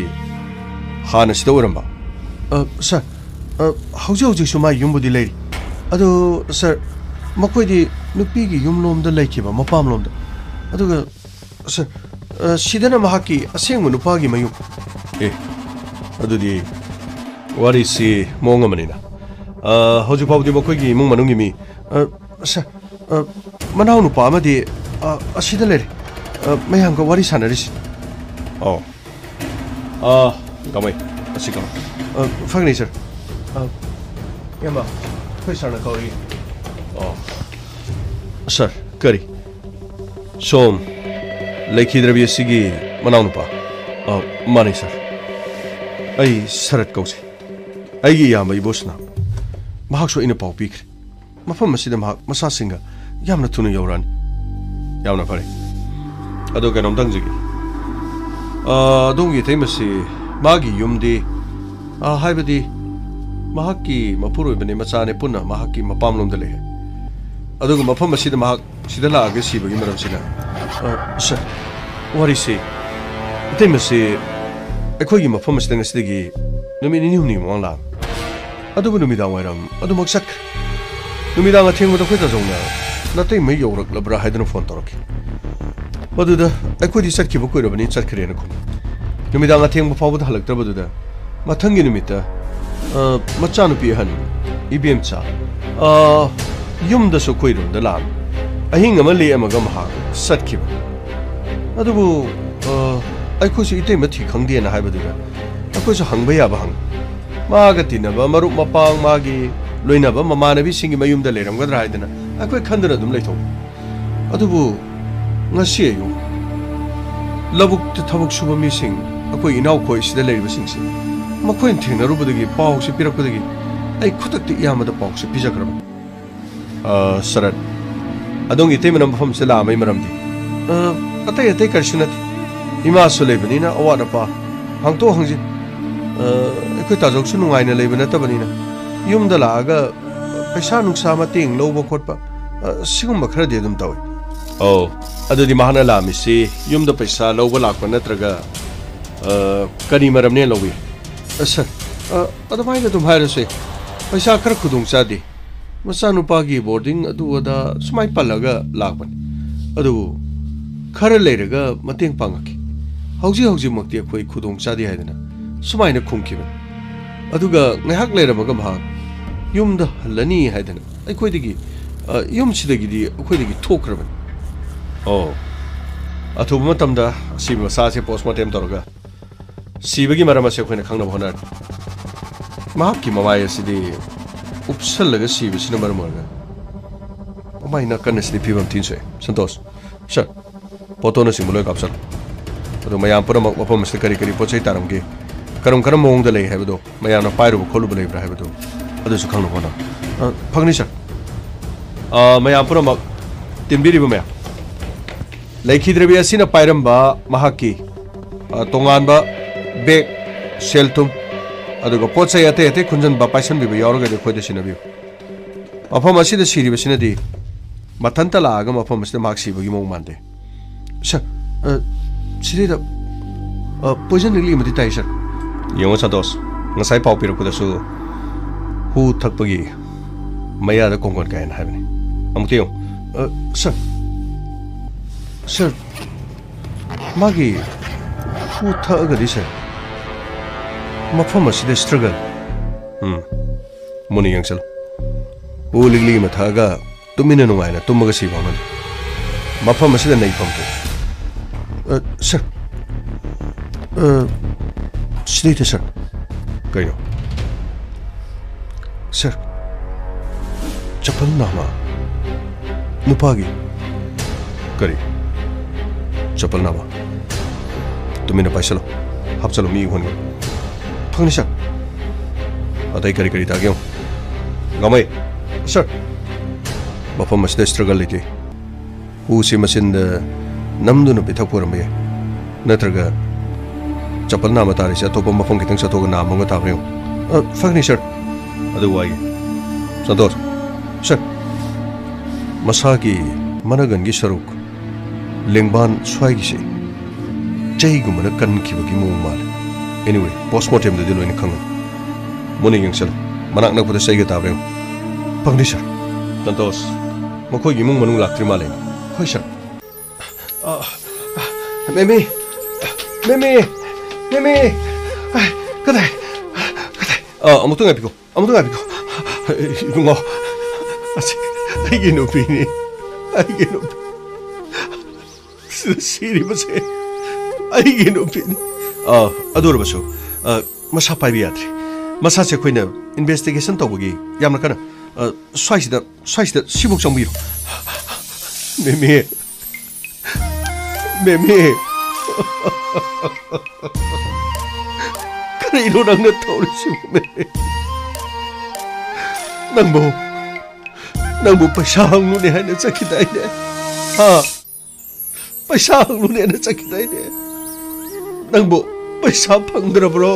ꯍꯥꯟꯅ ꯁꯤꯗ ꯑꯣꯏꯔꯝꯕ ꯁꯔ ꯍꯧꯖꯤꯛ ꯍꯧꯖꯤꯛꯁꯨ ꯃꯥꯒꯤ ꯌꯨꯝꯕꯨꯗꯤ ꯂꯩꯔꯤ ꯑꯗꯣ ꯁꯔ ꯃꯈꯣꯏꯗꯤ ꯅꯨꯄꯤꯒꯤ ꯌꯨꯝꯂꯣꯝꯗ ꯂꯩꯈꯤꯕ ꯃꯄꯥꯝꯂꯣꯝꯗ ꯑꯗꯨꯒ ꯁꯔ ꯁꯤꯗꯅ ꯃꯍꯥꯛꯀꯤ ꯑꯁꯦꯡꯕ ꯅꯨꯄꯥꯒꯤ ꯃꯌꯨꯝ ꯑꯗꯨꯗꯤ ꯋꯥꯔꯤꯁꯤ ꯃꯑꯣꯡ ꯑꯃꯅꯤꯅ ꯍꯧꯖꯤꯛ ꯐꯥꯎꯕꯗꯤ ꯃꯈꯣꯏꯒꯤ ꯏꯃꯨꯡ ꯃꯅꯨꯡꯒꯤ ꯃꯤ ꯁꯔ ꯃꯅꯥꯎ ꯅꯨꯄꯥ ꯑꯃꯗꯤ ꯑꯁꯤꯗ ꯂꯩꯔꯦ ꯃꯌꯥꯝꯒ ꯋꯥꯔꯤ ꯁꯥꯟꯅꯔꯤꯁꯤ ꯑꯣ ꯀꯃꯥꯏ ꯑꯁꯤ ꯀꯃꯥꯏ ꯐꯒꯅꯤ ꯁꯔ ꯌꯥꯝꯕ ꯑꯩꯈꯣꯏ ꯁꯥꯔꯅ ꯀꯧꯔꯤ ꯑꯣ ꯁꯔ ꯀꯔꯤ ꯁꯣꯝ ꯂꯩꯈꯤꯗ꯭ꯔꯕꯤ ꯑꯁꯤꯒꯤ ꯃꯅꯥꯎ ꯅꯨꯄꯥ ꯃꯥꯅꯤ ꯁꯔ ꯑꯩ ꯁꯔꯠ ꯀꯧꯖꯩ ꯑꯩꯒꯤ ꯏꯌꯥꯝꯕ ꯏꯕꯣꯁꯅꯥ ꯃꯍꯥꯛꯁꯨ ꯑꯩꯅ ꯄꯥꯎ ꯄꯤꯈ꯭ꯔꯦ ꯃꯐꯝ ꯑꯁꯤꯗ ꯃꯍꯥꯛ ꯃꯆꯥꯁꯤꯡꯒ ꯌꯥꯝꯅ ꯊꯨꯅ ꯌꯧꯔꯛꯑꯅꯤ ꯌꯥꯝꯅ ꯐꯔꯦ ꯑꯗꯣ ꯀꯩꯅꯣꯝꯇ ꯍꯪꯖꯒꯦ ꯑꯗꯣꯝꯒꯤ ꯏꯇꯩꯃꯁꯤ ꯃꯥꯒꯤ ꯌꯨꯝꯗꯤ ꯍꯥꯏꯕꯗꯤ ꯃꯍꯥꯛꯀꯤ ꯃꯄꯨꯔꯣꯏꯕꯅꯤ ꯃꯆꯥꯅꯤ ꯄꯨꯟꯅ ꯃꯍꯥꯛꯀꯤ ꯃꯄꯥꯝꯂꯣꯝꯗ ꯂꯩ ꯑꯗꯨꯒ ꯃꯐꯝ ꯑꯁꯤꯗ ꯃꯍꯥꯛ ꯁꯤꯗ ꯂꯥꯛꯑꯒ ꯁꯤꯕꯒꯤ ꯃꯔꯝꯁꯤꯅ ꯁꯔ ꯋꯥꯔꯤꯁꯤ ꯏꯇꯩꯃꯁꯤ ꯑꯩꯈꯣꯏꯒꯤ ꯃꯐꯝ ꯑꯁꯤꯗ ꯉꯁꯤꯗꯒꯤ ꯅꯨꯃꯤꯠ ꯅꯤꯅꯤ ꯍꯨꯝꯅꯤ ꯃꯃꯥꯡ ꯂꯥꯛꯑꯝꯃꯤ ꯑꯗꯨꯕꯨ ꯅꯨꯃꯤꯗꯥꯡ ꯋꯥꯏꯔꯝ ꯑꯗꯨꯃꯛ ꯆꯠꯈ꯭ꯔꯦ ꯅꯨꯃꯤꯗꯥꯡ ꯑꯊꯦꯡꯕꯗ ꯑꯩꯈꯣꯏ ꯇꯥꯖꯧꯅ ꯅꯇꯩꯃ ꯌꯧꯔꯛꯂꯕ꯭ꯔꯥ ꯍꯥꯏꯗꯨꯅ ꯐꯣꯟ ꯇꯧꯔꯛꯈꯤ ꯃꯗꯨꯗ ꯑꯩꯈꯣꯏꯗꯤ ꯆꯠꯈꯤꯕ ꯀꯨꯏꯔꯕꯅꯤ ꯆꯠꯈ꯭ꯔꯦꯅ ꯈꯨꯝꯃꯤ ꯅꯨꯃꯤꯗꯥꯡ ꯑꯊꯦꯡꯕ ꯐꯥꯎꯕꯗ ꯍꯜꯂꯛꯇ꯭ꯔꯕꯗꯨꯗ ꯃꯊꯪꯒꯤ ꯅꯨꯃꯤꯠꯇ ꯃꯆꯥꯅꯨꯄꯤ ꯑꯍꯟ ꯏꯕꯦꯝꯆꯥ ꯌꯨꯝꯗꯁꯨ ꯑꯩꯈꯣꯏꯔꯣꯝꯗ ꯂꯥꯛꯑꯝꯃꯤ ꯑꯍꯤꯡ ꯑꯃ ꯂꯦꯛꯑꯝꯃꯒ ꯃꯍꯥꯛ ꯆꯠꯈꯤꯕ ꯑꯗꯨꯕꯨ ꯑꯩꯈꯣꯏꯁꯨ ꯏꯇꯩꯃ ꯊꯤ ꯈꯪꯗꯦꯅ ꯍꯥꯏꯕꯗꯨꯗ ꯑꯩꯈꯣꯏꯁꯨ ꯍꯪꯕ ꯌꯥꯕ ꯍꯪꯉꯤ ꯃꯥꯒ ꯇꯤꯟꯅꯕ ꯃꯔꯨꯞ ꯃꯄꯥꯡ ꯃꯥꯒꯤ ꯂꯣꯏꯅꯕ ꯃꯃꯥꯟꯅꯕꯤꯁꯤꯡꯒꯤ ꯃꯌꯨꯝꯗ ꯂꯩꯔꯝꯒꯗ꯭ꯔꯥ ꯍꯥꯏꯗꯅ ꯑꯩꯈꯣই ꯈꯟꯗꯅ ꯑꯗꯨꯝ ꯂꯩꯊꯣꯛꯏ ꯑꯗꯨꯕꯨ ꯉꯁꯤ ꯑꯌꯨꯛ ꯂꯧꯕꯨꯛꯇ ꯊꯕꯛ ꯁꯨꯕ ꯃꯤꯁꯤꯡ ꯑꯩꯈꯣꯏ ꯏꯅꯥꯎꯈꯣꯏ ꯁꯤꯗ ꯂꯩꯔꯤꯕꯁꯤꯡꯁꯤ ꯃꯈꯣꯏꯅ ꯊꯦꯡꯅꯔꯨꯕꯗꯒꯤ ꯄꯥꯎꯁꯤ ꯄꯤꯔꯛꯄꯗꯒꯤ ꯑꯩ ꯈꯨꯗꯛꯇ ꯏꯌꯥꯝꯕꯗ ꯄꯥꯎꯁꯤ ꯄꯤꯖꯈ꯭ꯔꯕꯅꯤ ꯁꯔꯠ ꯑꯗꯣꯝꯒꯤ ꯏꯇꯩꯃꯅ ꯃꯐꯝꯁꯤꯗ ꯂꯥꯛꯑꯝꯕꯒꯤ ꯃꯔꯝꯗꯤ ꯑꯇꯩ ꯀꯔꯤꯁꯨ ꯅꯠꯇꯦ ꯏꯃꯥꯁꯨ ꯂꯩꯕꯅꯤꯅ ꯑꯋꯥꯠ ꯑꯄꯥ ꯍꯪꯇꯣꯛ ꯍꯪꯖꯤꯟ ꯑꯩꯈꯣꯏ ꯇꯥꯖꯧꯁꯨ ꯅꯨꯡꯉꯥꯏꯅ ꯂꯩꯕ ꯅꯠꯇꯕꯅꯤ나 ꯌꯨꯝꯗ ꯂꯥꯛꯑꯒ ꯄꯩꯁꯥ ꯅꯨꯡꯁꯥ ꯃꯇꯦꯡ ꯂꯧꯕ ꯈꯣꯠꯄ ꯁꯤꯒꯨꯝꯕ ꯈꯔꯗꯤ ꯑꯗꯨꯝ ꯇꯧꯏ ꯑꯧ ꯑꯗꯨꯗꯤ ꯃꯍꯥꯛꯅ ꯂꯥꯛꯑꯝꯃꯤꯁꯤ ꯌꯨꯝꯗ ꯄꯩꯁꯥ ꯂꯧꯕ ꯂꯥꯛꯄ ꯅꯠꯇ꯭ꯔꯒ ꯀꯔꯤ ꯃꯔꯝꯅꯦ ꯂꯧꯏ ꯁꯔ ꯑꯗꯨꯃꯥꯏꯅ ꯑꯗꯨꯝ ꯍꯥꯏꯔꯁꯦ ꯄꯩꯁꯥ ꯈꯔ ꯈꯨꯗꯣꯡ ꯆꯥꯗꯦ ꯃꯆꯥꯅꯨꯄꯥꯒꯤ ꯕꯣꯔꯗꯤꯡ ꯑꯗꯨ ꯑꯗꯥ ꯁꯨꯃꯥꯏꯅ ꯄꯜꯂꯒ ꯂꯥꯛꯄꯅꯤ ꯑꯗꯨꯕꯨ ꯈꯔ ꯂꯩꯔꯒ ꯃꯇꯦꯡ ꯄꯥꯡꯉꯛꯈꯤ ꯍꯧꯖꯤꯛꯃꯛꯇꯤ ꯑꯩꯈꯣꯏ ꯈꯨꯗꯣꯡ ꯆꯥꯗꯦ ꯍꯥꯏꯗꯅ ꯁꯨꯃꯥꯏꯅ ꯈꯨꯝꯈꯤꯕꯅꯤ ꯑꯗꯨꯒ ꯉꯥꯏꯍꯥꯛ ꯂꯩꯔꯝꯃꯒ ꯃꯍꯥꯛ ꯌꯨꯝꯗ ꯍꯜꯂꯅꯤ ꯍꯥꯏꯗꯅ ꯑꯩꯈꯣꯏꯗꯒꯤ ꯌꯨꯝꯁꯤꯗꯒꯤꯗꯤ ꯑꯩꯈꯣꯏꯗꯒꯤ ꯊꯣꯛꯈ꯭ꯔꯕꯅꯤ ꯑꯣ ꯑꯊꯨꯕ ꯃꯇꯝꯗ ꯑꯁꯤꯕ ꯃꯆꯥꯁꯦ ꯄꯣꯁꯃꯣꯔꯇꯦꯝ ꯇꯧꯔꯒ ꯁꯤꯕꯒꯤ ꯃꯔꯝ ꯑꯁꯤ ꯑꯩꯈꯣꯏꯅ ꯈꯪꯅꯕ ꯍꯣꯠꯅꯔꯤ ꯃꯍꯥꯛꯀꯤ ꯃꯃꯥꯏ ꯑꯁꯤꯗꯤ ꯎꯞꯁꯜꯂꯒ ꯁꯤꯕꯁꯤꯅ ꯃꯔꯝ ꯑꯣꯏꯔꯒ ꯃꯃꯥꯏ ꯅꯥꯀꯟ ꯑꯁꯤꯗꯤ ꯐꯤꯕꯝ ꯊꯤꯅ ꯁꯣꯛꯑꯦ ꯁꯟꯇꯣꯁ ꯁꯔ ꯐꯣꯇꯣꯅꯆꯤꯡꯕ ꯂꯣꯏ ꯀꯥꯞꯁꯜꯂꯣ ꯑꯗꯣ ꯃꯌꯥꯝ ꯄꯨꯝꯅꯃꯛ ꯃꯐꯝ ꯑꯁꯤꯗ ꯀꯔꯤ ꯄꯣꯠ ꯆꯩ ꯇꯥꯔꯝꯒꯦ ꯀꯔꯝ ꯃꯑꯣꯡꯗ ꯂꯩ ꯍꯥꯏꯕꯗꯣ ꯃꯌꯥꯝꯅ ꯄꯥꯏꯔꯨꯕ ꯈꯣꯠꯂꯨꯕ ꯂꯩꯕ꯭ꯔꯥ ꯍꯥꯏꯕꯗꯣ ꯑꯗꯨꯁꯨ ꯈꯪꯅꯕ ꯍꯣꯠꯅꯧ ꯐꯒꯅꯤ ꯁꯔ ꯃꯌꯥꯝ ꯄꯨꯝꯅꯃꯛ ꯇꯤꯟꯕꯤꯔꯤꯕ ꯃꯌꯥꯝ ꯂꯩꯈꯤꯗ꯭ꯔꯕꯤ ꯑꯁꯤꯅ ꯄꯥꯏꯔꯝꯕ ꯃꯍꯥꯛꯀꯤ ꯇꯣꯉꯥꯟꯕ ꯕꯦꯛ ꯁꯦꯜ ꯊꯨꯝ ꯑꯗꯨꯒ ꯄꯣꯠ ꯆꯩ ꯑꯇꯩ ꯈꯨꯟꯖꯟꯕ ꯄꯥꯏꯁꯟꯕꯤꯕ ꯌꯥꯎꯔꯒꯗꯤ ꯑꯩꯈꯣꯏꯗ ꯁꯤꯟꯅꯕꯤꯌꯨ ꯃꯐꯝ ꯑꯁꯤꯗ ꯁꯤꯔꯤꯕꯁꯤꯅꯗꯤ ꯃꯊꯟꯇ ꯂꯥꯛꯑꯒ ꯃꯐꯝ ꯑꯁꯤꯗ ꯃꯍꯥꯛ ꯁꯤꯕꯒꯤ ꯃꯑꯣꯡ ꯃꯥꯟꯗꯦ ꯁꯔ ꯁꯤꯗꯩꯗ ꯄꯣꯏꯖꯟ ꯂꯤꯛꯂꯤ ꯑꯃꯗꯤ ꯇꯥꯏ ꯁꯔ ꯌꯦꯡꯉꯣ ꯁꯟꯇꯣꯁ ꯉꯁꯥꯏ ꯄꯥꯎ ꯄꯤꯔꯛꯄꯗꯁꯨ ꯍꯨ ꯊꯛꯄꯒꯤ ꯃꯌꯥꯗ ꯀꯣꯡꯒꯣꯟ ꯀꯥꯏꯅ ꯍꯥꯏꯕꯅꯤ ꯑꯃꯨꯛꯇ ꯌꯦꯡꯉꯨ ꯁꯔ ꯃꯥꯒꯤ ꯍꯨ ꯊꯛꯑꯒꯗꯤ ꯁꯔ ꯃꯐꯝ ꯑꯁꯤꯗ ꯁ꯭ꯇ꯭ꯔꯒꯜ ꯃꯨꯟꯅ ꯌꯦꯡꯁꯜꯂꯨ ꯍꯨ ꯂꯤꯛꯂꯤ ꯑꯃ ꯊꯛꯑꯒ ꯇꯨꯃꯤꯟꯅ ꯅꯨꯡꯉꯥꯏꯅ ꯇꯨꯝꯃꯒ ꯁꯤꯕ ꯍꯧꯅꯗꯦ ꯃꯐꯝ ꯑꯁꯤꯗ ꯅꯩꯐꯝ ꯊꯣꯛꯏ ꯁꯔ ꯁꯤꯗꯩꯗ ꯁꯔ ꯀꯩꯅꯣ ꯁꯔ ꯆꯄꯜ ꯅꯥꯃ ꯅꯨꯄꯥꯒꯤ ꯀꯔꯤ ꯆꯄꯜ ꯅꯥꯃ ꯇꯨꯃꯤꯟꯅ ꯄꯥꯏꯁꯜꯂꯣ ꯍꯥꯞꯆꯜꯂꯣ ꯃꯤ ꯍꯣꯟꯒꯅꯨ ꯐꯪꯅꯤ ꯁꯔ अतई करी करी तागे गमई सर मफम मसिदा स्ट्रगल लेते उसी मसिन नमदुन पिथकपुरम ये नत्रगा चप्पल नाम तारी से अतोप मफम खितंग सतोग नाम मंग तागयो फगनी सर अदु वाई संतोष सर मसागी मनगन की सरुक लेंबान स्वाई से चही गुमन कन की मो माल एनीवे पोस्टमार्टम दे लोइन खंग मुनि यंगसल मनाक नकपद सैगे ताब्रे फगनी सर संतोष मखोई इमुंग मनुंग लाक्ट्रि माले होय sir meme meme meme कदाई कदाई अमुतुंग आबिको Ibungo असे आइगे नुपीनी आइगे नुपी सिरी बसे आइगे नुपीनी अदुर बसु मसा पाइबि यात्रि मसा से खोइना इन्वेस्टिगेशन तौबगी यामना कना स्वाइसिदा सिबुक चंबिरो मेमी मेमी करिनो नंगना तौरिसु मेमी नंबो पैसा हंगलुने हाइना चखिदाइने हा पैसा हंगलुने हाइना चखिदाइने नंबो पैसा फंगद्रब्रो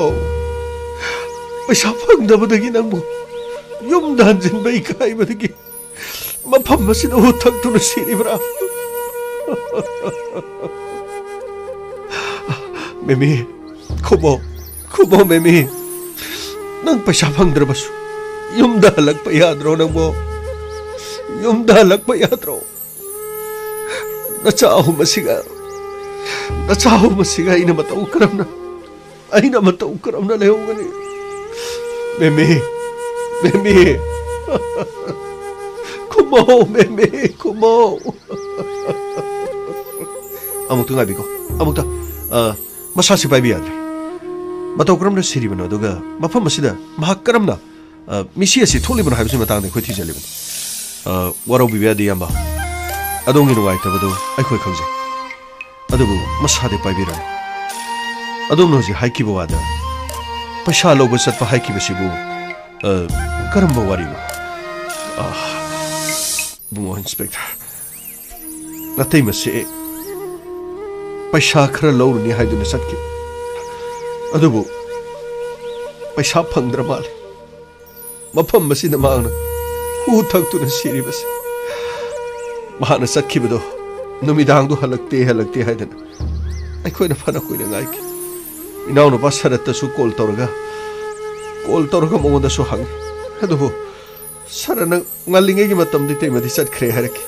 पैसा फंगदबदगी नंबो युमदा हंजिनबा इकाइबदगी मफम मसिदा हुथक्तुना सिरिब्रा मेमी खुबो मेमी नंग पैसा फंगद्रबसु युमदा हलक्पा याद्रो नंबो युमदा हलक्पा याद्रो नचाहु मसिगा ina matau karamna lehongani मेमी कुमो अमुक्तु गाबिको अमुक्ता मसासि पाइबि याद्रे मतौ क्रमना सिरिबन अदुगा मफम मसिदा महक करमना मिसि असि थोलिबन हाइबसि मतांग खोइ थिजलिबन वरौ बिबियादि याम्बा अदोंगि नुगाइतबदु अइखोइ खंजे अदुबु मसादे पाइबिरा अदोम नोजि हाइकिबो वादा पैसा लौब चटपा हाइकिबसिबु करम्बा वारिनो बुमो इंस्पेक्टर नतै मसे पैसा खरा लौरुनि हाइदुना चटकि अदुबु पैसा फंगद्र माले मफम मसिदा मांगना हु थक्तुना सिरिबसे महाना चटखिबदो नुमिदांगदो हलक्ते हाइदना अइखोइना फना कोइना गाइकि इनाउ नुपा सरतसु कॉल तौरगा मगोंदसु हंग अदुबु सरना ngalingegi matamdi temadi chatkhre haraki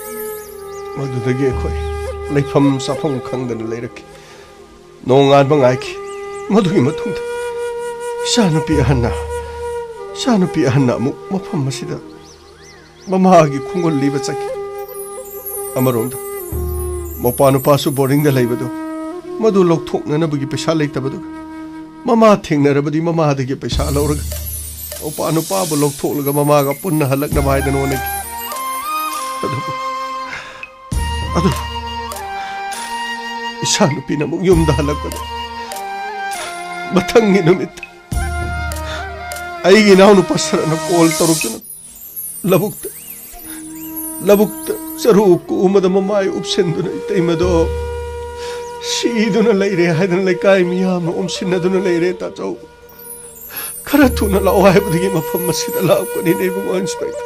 madudagi khoi leifam safam khangdana leiraki nongan bangaiki madugi matungda shanupi hanna mu mafam masida mamagi khungol liba chaki amaronda mopanu pasu boarding da leibado madu lok thokna bugi pesa leitabadu mama thingnarabadi mama dagi pesa lauraga opanu pa bu lok tholaga mama ga punna halakna baidana onaki adu isanupi na mung yumda halakpada mathangi numit aigi naunu pasarana call tarukuna labukta saru ku umada mamai upsenduna itaimado siduna leire haidana lekai miyama umsinaduna leire ta chau खरा थुना लाओ है बदगी मफम मसिदा लाओ कोनी ने बुंगो इंस्पेक्टर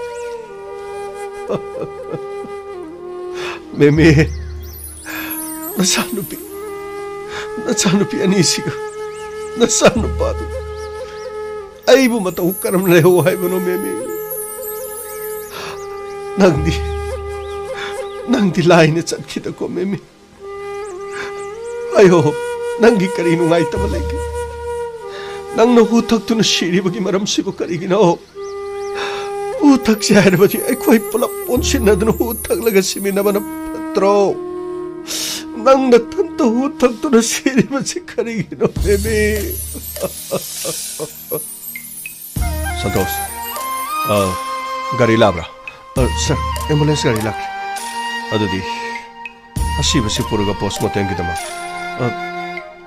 मेमे नसानुपी अनीसिगा नसानुपादु आइबु मतौ करम ले हो है बनो मेमे नंगदी लाइन चटखिदा को मेमे आयो नंगी करी नुंगाई तब लेके नंगनो हु थक्तुना सिरिबगी मरम सिबु करिगिनो हु थक्से हाइरबदि अइखोइ पुलप पोनसिनदुना हु थक्लगा सिमिनबन पत्रो नंगना तंतो हु थक्तुना सिरिबसि करिगिनो बेबी संतोष गाड़ी लाब्रा सर एम्बुलेंस गाड़ी लाख्रे अदुदि असिबसि पुरगा postmortem गिदमा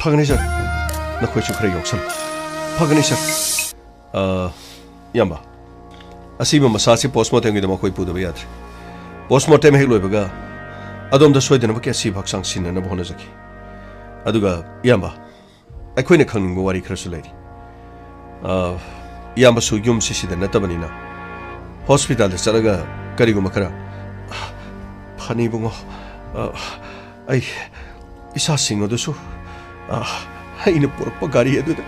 फगने sir नखोइसु Khare योक्सन फगने sir Yamba. Asiba masasi postmortem gi dama koi puda ba yadre. Postmortem hek loibaga adom da soidana ba ke asiba haksang sinna na bhona jaki. Aduga yamba. Akhoi ne khangning ba wari khara su leiri. Yamba su yum sisi da natabani na. Hospital da chalaga karigo makara. Phani bungo. Ai isa singo du su. Haina purak pa gari adu da.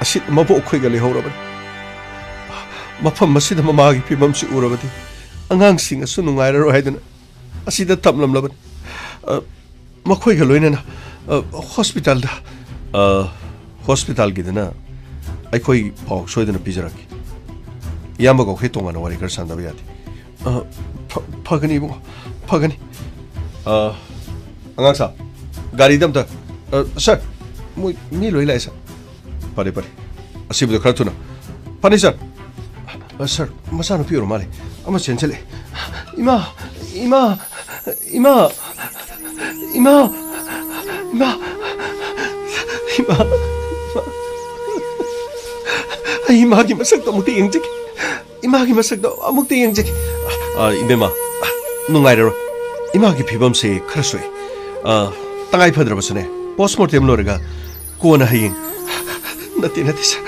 Asit mabo khoi ga le horabani. Mafam masida mamagi pimam si urabadi angang singa su nungai ro haidana asida tamlam laban makhoi ga loina na hospital da hospital gidana ai khoi pau soidana pijaraki yamba go khitong ana wari kar sanda ba yati phagani bu phagani angang sa gari dam ta sir mi loi lai sa pare pare asibu khara tuna pani sir Sir, masano piro male. Ama senchele. Ima. Ay, ima gi masak to mukti yengjek. Ima gi masak to mukti yengjek. Imema. Nungai ro. Ima gi phibam se khara soi. Tangai phadra basune. Postmortem lorega kona hayeng. Nati sir.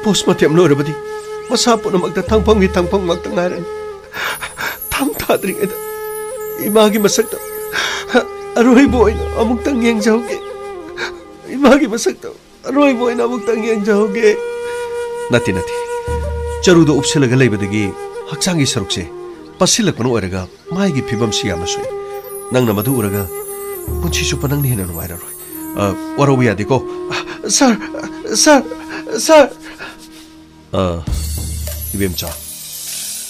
Postmortem lorabadi. Masa pun magda tangpang magtangaran tang tadring eda imagi masak to aroy boy na amuk tang yang jauge imagi masak to aroy boy na amuk tang yang jauge nati charu do upselaga leibadagi haksangi sarukse pasilak panu oraga maigi phibam siya masoi nangna madu uraga punchi su panang ni hena no maira roi warawi adiko sir Ibemcha,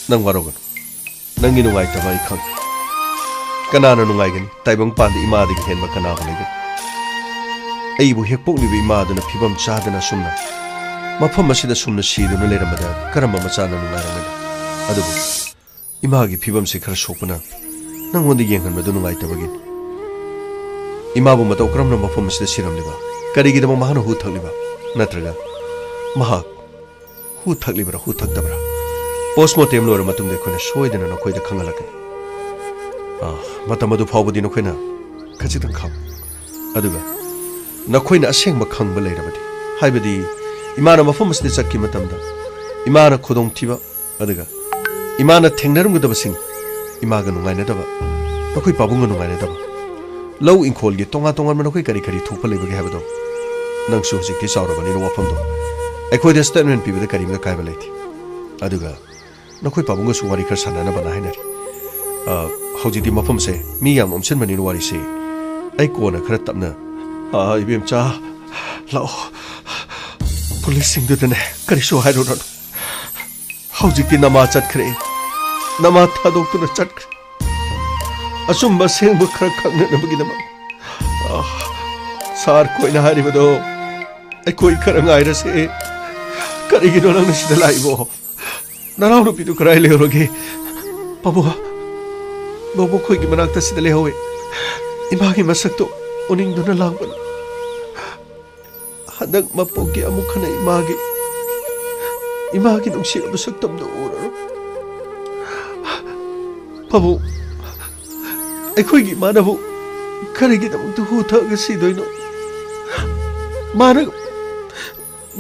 nang warogan, nang inungai tabai khang. Kanana nungai gan, taibang pandi ima di hen ba kana halegan. Ai bu hekpok ni ima dana phibam cha dana sumna. Mafam masida sumna si dana leramada karamba macha na nungai ramada. Adubu ima gi phibam se khara sokpana. Nang wondi yenghan madu nungai tabagin. Ima bu mataw karamna mafam masida siram liba. Karigi dama mahana hu thakliba. Natraga mahak hu thaklibra hu thaktabra postmortem lor matung de khona soidena no khoi da khangalakani matamadu phawbudi no khoina khachitang kham aduga na khoina asengba khangba leirabadi haibadi imana mafam asde chakki matamda imana khodong thiba aduga imana thengnarum gudaba sing imaga nungaina daba nakhoi pabunga nungaina daba low inkhol gi tonga mano khoi kari thukpa leibagi habado nangsu hojikti saurabani no wafamdo akhoi da statement pibada karimga kaiba leiti aduga nakhoi pabunga su wari khar sanana bana hainari hojikti mafam se mi yam omsen mani no wari se ai kona khara tapna ibem cha lao police sing du dane kari so hairo ron hojikti nama chat khre nama thadok tu na chat khre asum ba seng bu khara khangna na bagi nama sar koi na hari bado ai koi khara ngai ra se karigi do nang sida laibo naraw no pitu karai le roge babu khoi gi manak ta sida le howe imagi masak to oning do na langban hadak mapoki amuk khana imagi nung si abusak tam do ora babu ai khoi gi manabu karigi da muk tu hu tha ga si doino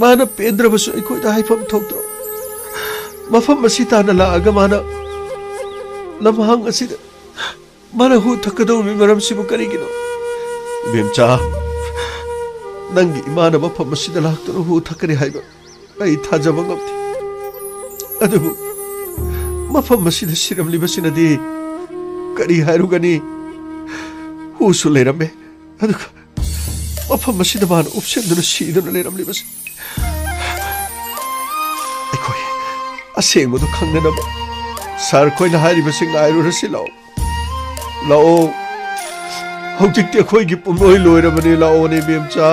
mana pendra basu ikoi da haifam thokdro mafam masita na la aga mana lamhang asida mana hu thakado mi maram sibu karigino bemcha nangi imana mafam masida la to hu thakari haiba ai thajaba ngapti adubu mafam masida siram libasina di kari hairu gani hu sulerambe adu mafam masida man option do sidona leram libas aseng modu khangna na sar khoi na hari basing airu rasi lao hojik te khoi gi pumoi loira bani lao ne bemcha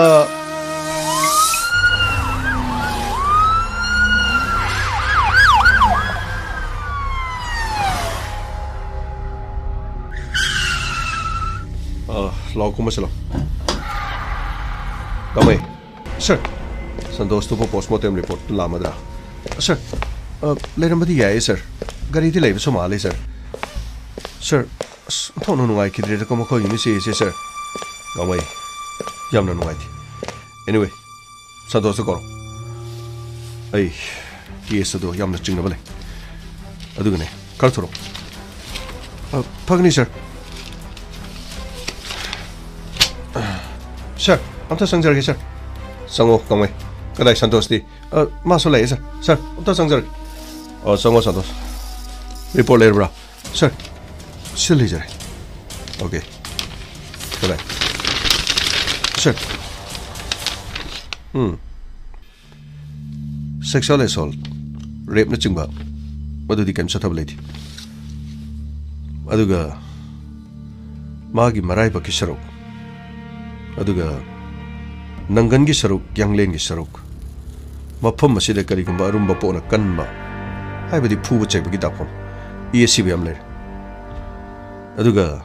lao kuma salo kamai sir संतोष तो postmortem report लामद्रा Sir, leirambadi yae sir. Gari di leiba soma le sir. Sir, thono nungai kidre da komo ko yuni se sir. Gamai. Yamna nungai thi. Anyway, Santos ko. Ai, case do yamna chingna bale. Adugane, kar thoro. Pagni sir. Sir, amta sangjar sir. Sango gamai. Kadai Santos di. Maso lai sir. Sir, amta sangjar. Sango Santos. Report later, bro. Sir, silly sir. Okay. Kadai. Sir. Sexual assault, rape na chingba, madudi kem sathab leiti. Aduga magi marai ba ki saruk. Aduga nangan gi saruk, yanglen gi saruk. Mafam masida kari gumba arumba po na kanba. Hai badi phu chek ba ki dapon. ESC bi amle. Aduga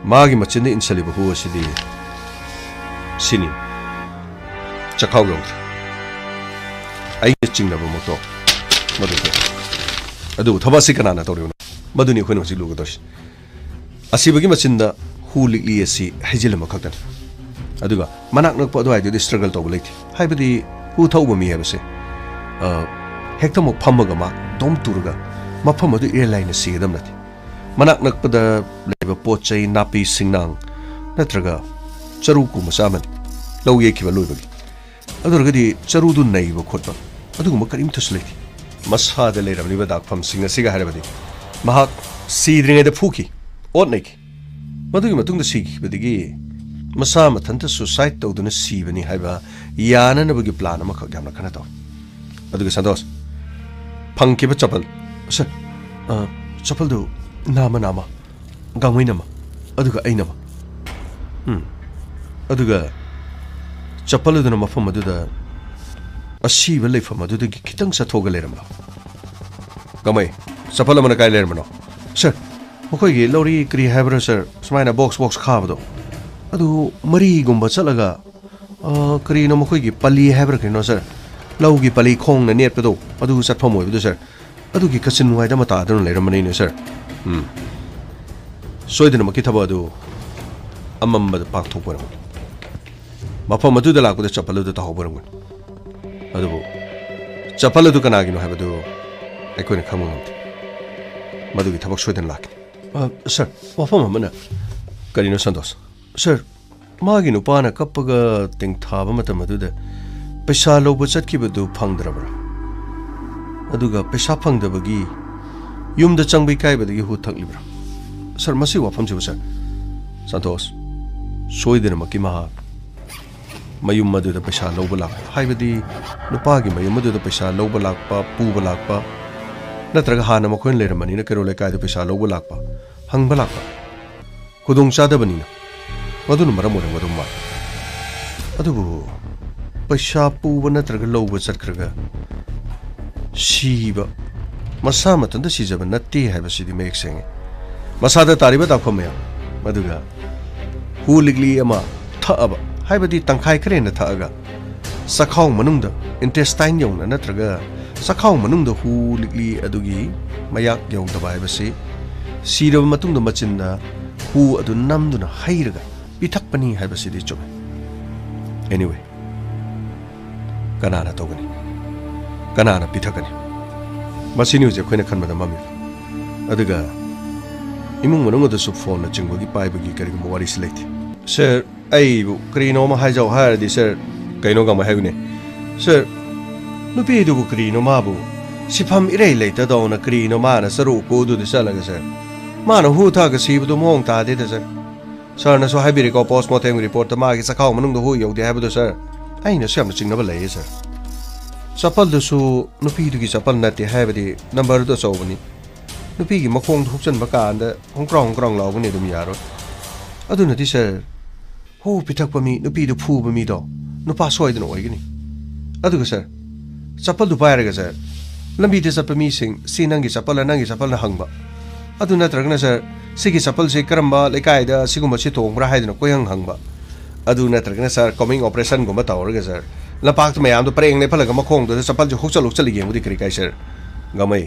magi machinde insali ba hu asidi sini. Chakau yong. Ai ching na ba mo to. Madu ko. Adu thabasi kana na toriuna. Madu ni khoino silu ko dos. Asibagi machinda hu likli asi hajilama khaktan. Aduga manak nak po do ai di struggle to bulai. Hai badi hu thau ba mi habase. Hekta mo phamaga ma dom turga mafam adu airline si dam nati. Manak nak pada leba pochai napi singnang natraga charuku masaman law ye ki ba loi bagi. Adurgadi charudu nei ba khotba aduguma karim thusleti masha de leiram liba dak pham singa siga harabadi mahak sidringa de phuki ot nei madugi matung da sigi badigi masa mathanta suicide tawduna sibani haiba yana na bagi plan ama khak gamna khana taw aduga Santos phangki ba chapal sir chapal du nama gangwai nama aduga ai nama aduga chapal du na mafam aduda asiba leifam aduda gi kitang sathoga leramba gamai chapal amana kai lermano sir mokoi gi lori kri habra sir smaina box khaba do adu mari gumba chalaga kri no mokoi gi pali habra kino sir lau gi pali khong na net pedo adu satpham oi do sir adu gi kasin wai da mata adun leramani ne sir soidina maki thaba adu amamba pak thok pora mafam adu da lakуда chapal adu ta hoborang adu chapal adu kana gi no habadu aikoi na khamu madu gi thabak soidin lak sir mafam amana karino Santos sir magi no pana kappaga ting thaba matam adu da paisa lobo chatki badu phangdrabra aduga paisa phangdabagi yumda changbai kai badagi hu thaklibra sir masi wafam jibu sir Santos soidina maki ma mayum madu da paisa lobo lak haibadi nupagi mayum madu da paisa lobo lakpa puba lakpa natraga hana makhoin leramani na kero lekai da paisa lobo lakpa hangba lakpa kudong chadabani na maduna maram ora madum ma adubu paisa puba natraga lobo chatkraga shiba masa matanda sijaba natte haibasidi mek senge masada tariba dakhamya maduga huligli ama thaaba haibadi tangkhai kare na thaaga sakhau manungda intestine yong na natraga sakhau manungda huligli adugi mayak yong da haibasi siraba matungda machinda hu adu namduna hairaga pithakpani haibasidi chome anyway kanana togani kanana pithakani masi news khoina khanbada mami aduga imung manung da su phone na chingbogi paibagi kari mo wari sileti sir ai bu krino ma haijau har di sir kaino ga ma haune sir nupi du bu krino ma bu sifam irei leita do na krino ma na saru ko du de salaga sir ma na hu tha ga si bu mong ta de sir sir na so haibiri ko postmortem report ma gi sakhau manung do hu yau de habu do sir ai na syam na chingna ba lei sir sapal du su nupi du gi sapal na te haibadi number do so bani nupi gi makhong thukchan ba ka anda hongkrong law bani dum yaro aduna ti sir hu pitak pa mi nupi du phu ba mi do nupa soidin oi gini aduga sir sapal du paira ga sir lambi de sapal mi sing sinangi sapal na hangba aduna tragna sir sigi sapal se karamba lekai da siguma si tong bra haidina koyang hangba aduna tragna sir coming operation goma tawr ga sir लपाक तो मैम तो परेंग ने फलग मखोंग तो चप्पल जो हुचल हुचल येंगुदी करी काय सर गमै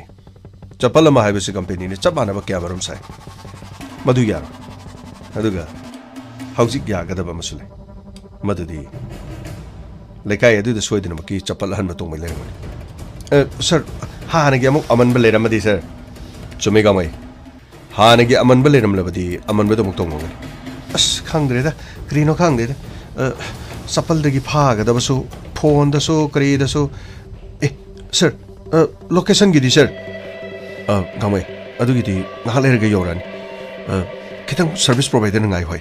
चप्पल अमा हाइबसे कंपनी ने चप मानब क्या मरम साय मधु यार अदुगा हौजिक यागदब मसुले मधुदी लेकाय अदुदा सोयदनमकी चप्पल हन मतों में लेरमनि सर हानगे अमुक अमनब लेरमदि सर चुमे गमै हानगे अमनब लेरमलबदि अमनब तो मुक्तों मोगनि अस खांगद्रेदा क्रीनो खांगद्रेदा चप्पल दगी फागदबसु फोन दसो करी दसो ए सर लोकेशन गिदी सर गमै अदुगिदी ngahak lerga yorani kitang service provider ngai hoi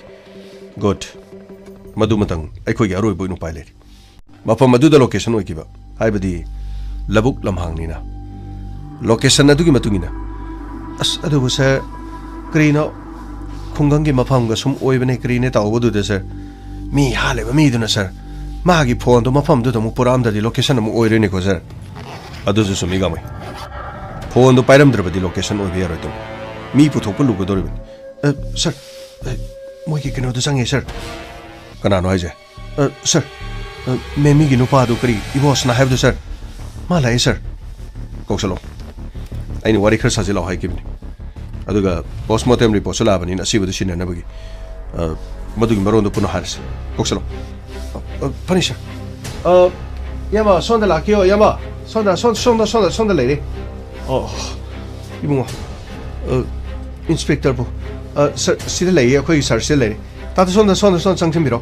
good madu matang aikoi gi aroi boinu pai leri mafam madu da location oi kiba haibadi labuk lamhang ni na location adugi matungina as adu sir krino khungang gi mafam ga sum oi bane krine taw du de sir mi hale ba mi du na sir magi phone do mafam du mu puram da di location mu oi re ni ko sir adu su sumi ga mai phone do pairam drabadi location oi bi aro to mi puthok pu lu go dori sir moi ki kino do sange sir kana no aje sir me mi gi no pa do kari I was na have do sir ma lai sir ko salo ai ni wari khar sa jilo hai ki ni aduga postmortem report sala bani na sibu do sin na bagi madu gi maron do puno haris ko salo pani sir yama sonda la kyo yama sonda lady oh ibungo inspector bu sir sida lay akhoi sir sida lay ta sonda changchim biro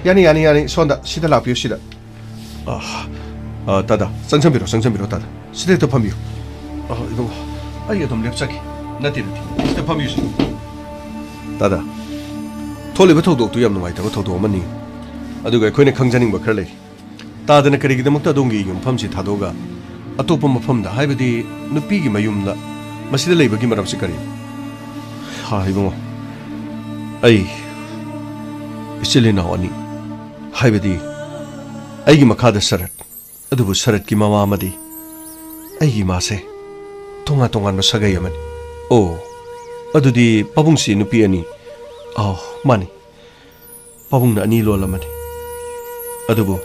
yani sonda sida la pyo sida tada changchim biro tada sida to phambiyo ibungo ai dom lepchaki nati sida phambiyo tada thole ba thodok tu yam nuai ta ba thodok mani aduga akhoi ne khangjaning ba khar lay तादन करीगिदमक्ता दोंगी युमफमसी थादोगा अतोप मफमदा हाइबदी नुपीगी मयुमदा मसिदा लेबगी मरमसी करी हाइबंगो आई इसिलिना वानी हाइबदी आइगी मखादा शरत अदुबु शरत की मामा मदी आइगी मासे तोंगा तोंगा न सगाई अमनी ओ अदुदी पबुंगसी नुपी अनि मानी पबुंगना अनि लोलमनी अदुबु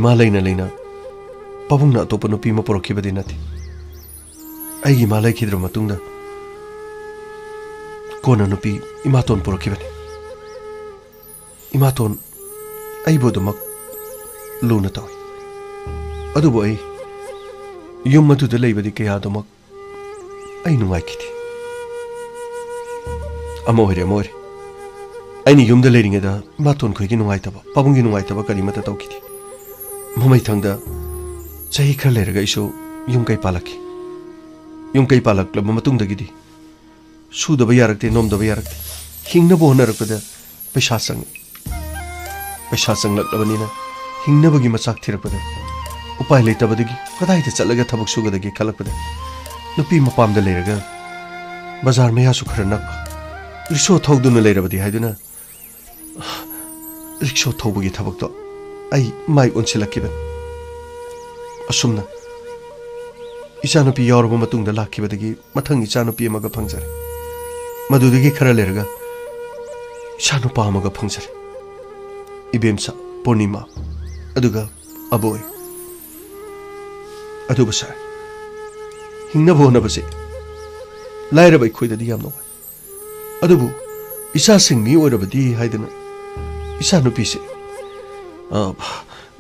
मा लेना पबुंगना अतोप नुपी म पोरखिबदि नथि मा लेखिद्र मतुंगदा कोना नुपी इमातोन पोरखिबनि इमातोन बोदमक लुना तवि अदुबो युम मधुदा लेबदि कयादमक नुंगाइखिदि अमोरे आइनि युमदा लेरिङेदा इमातोन खोइगि नुंगाइतबा पबुंगि नुंगाइतबा करिमता तौखिदि ममै थंगदा चही खर लेरगा इसो युमकै पालकी युमकै पालकलब मतुंगदगिदि सुदबा यारकते नोमदबा यारकते हिंगनबो होनरकदा पैसा संगलकलबनिना हिंगनबगी मचाक थिरकपदा उपाय लेतबदगी कदाइदा चलगा थबक सुगदगी खलकपदा नुपी मपामदा लेरगा बाजार मयासु खर नक रिक्शो थौदुना लेरबदि हाइदुना रिक्शो थौबगी थबकतो माइ उनसिलक्किबन असुमना इचानुपी यावरबा मतुंगदा लाखिबदगी मथंग इचानुपी अमगा फंगजरे मदुदगी खरा लेरगा इचानुपा अमगा फंगजरे इबेमसा पूर्णिमा अदुगा अबोय अदुबा सर हिंगनबो होनबसे लाइरबा खोइददी याम नोय अदुबु इचा सिंगमी ओरबदी हाइदना इचानुपी से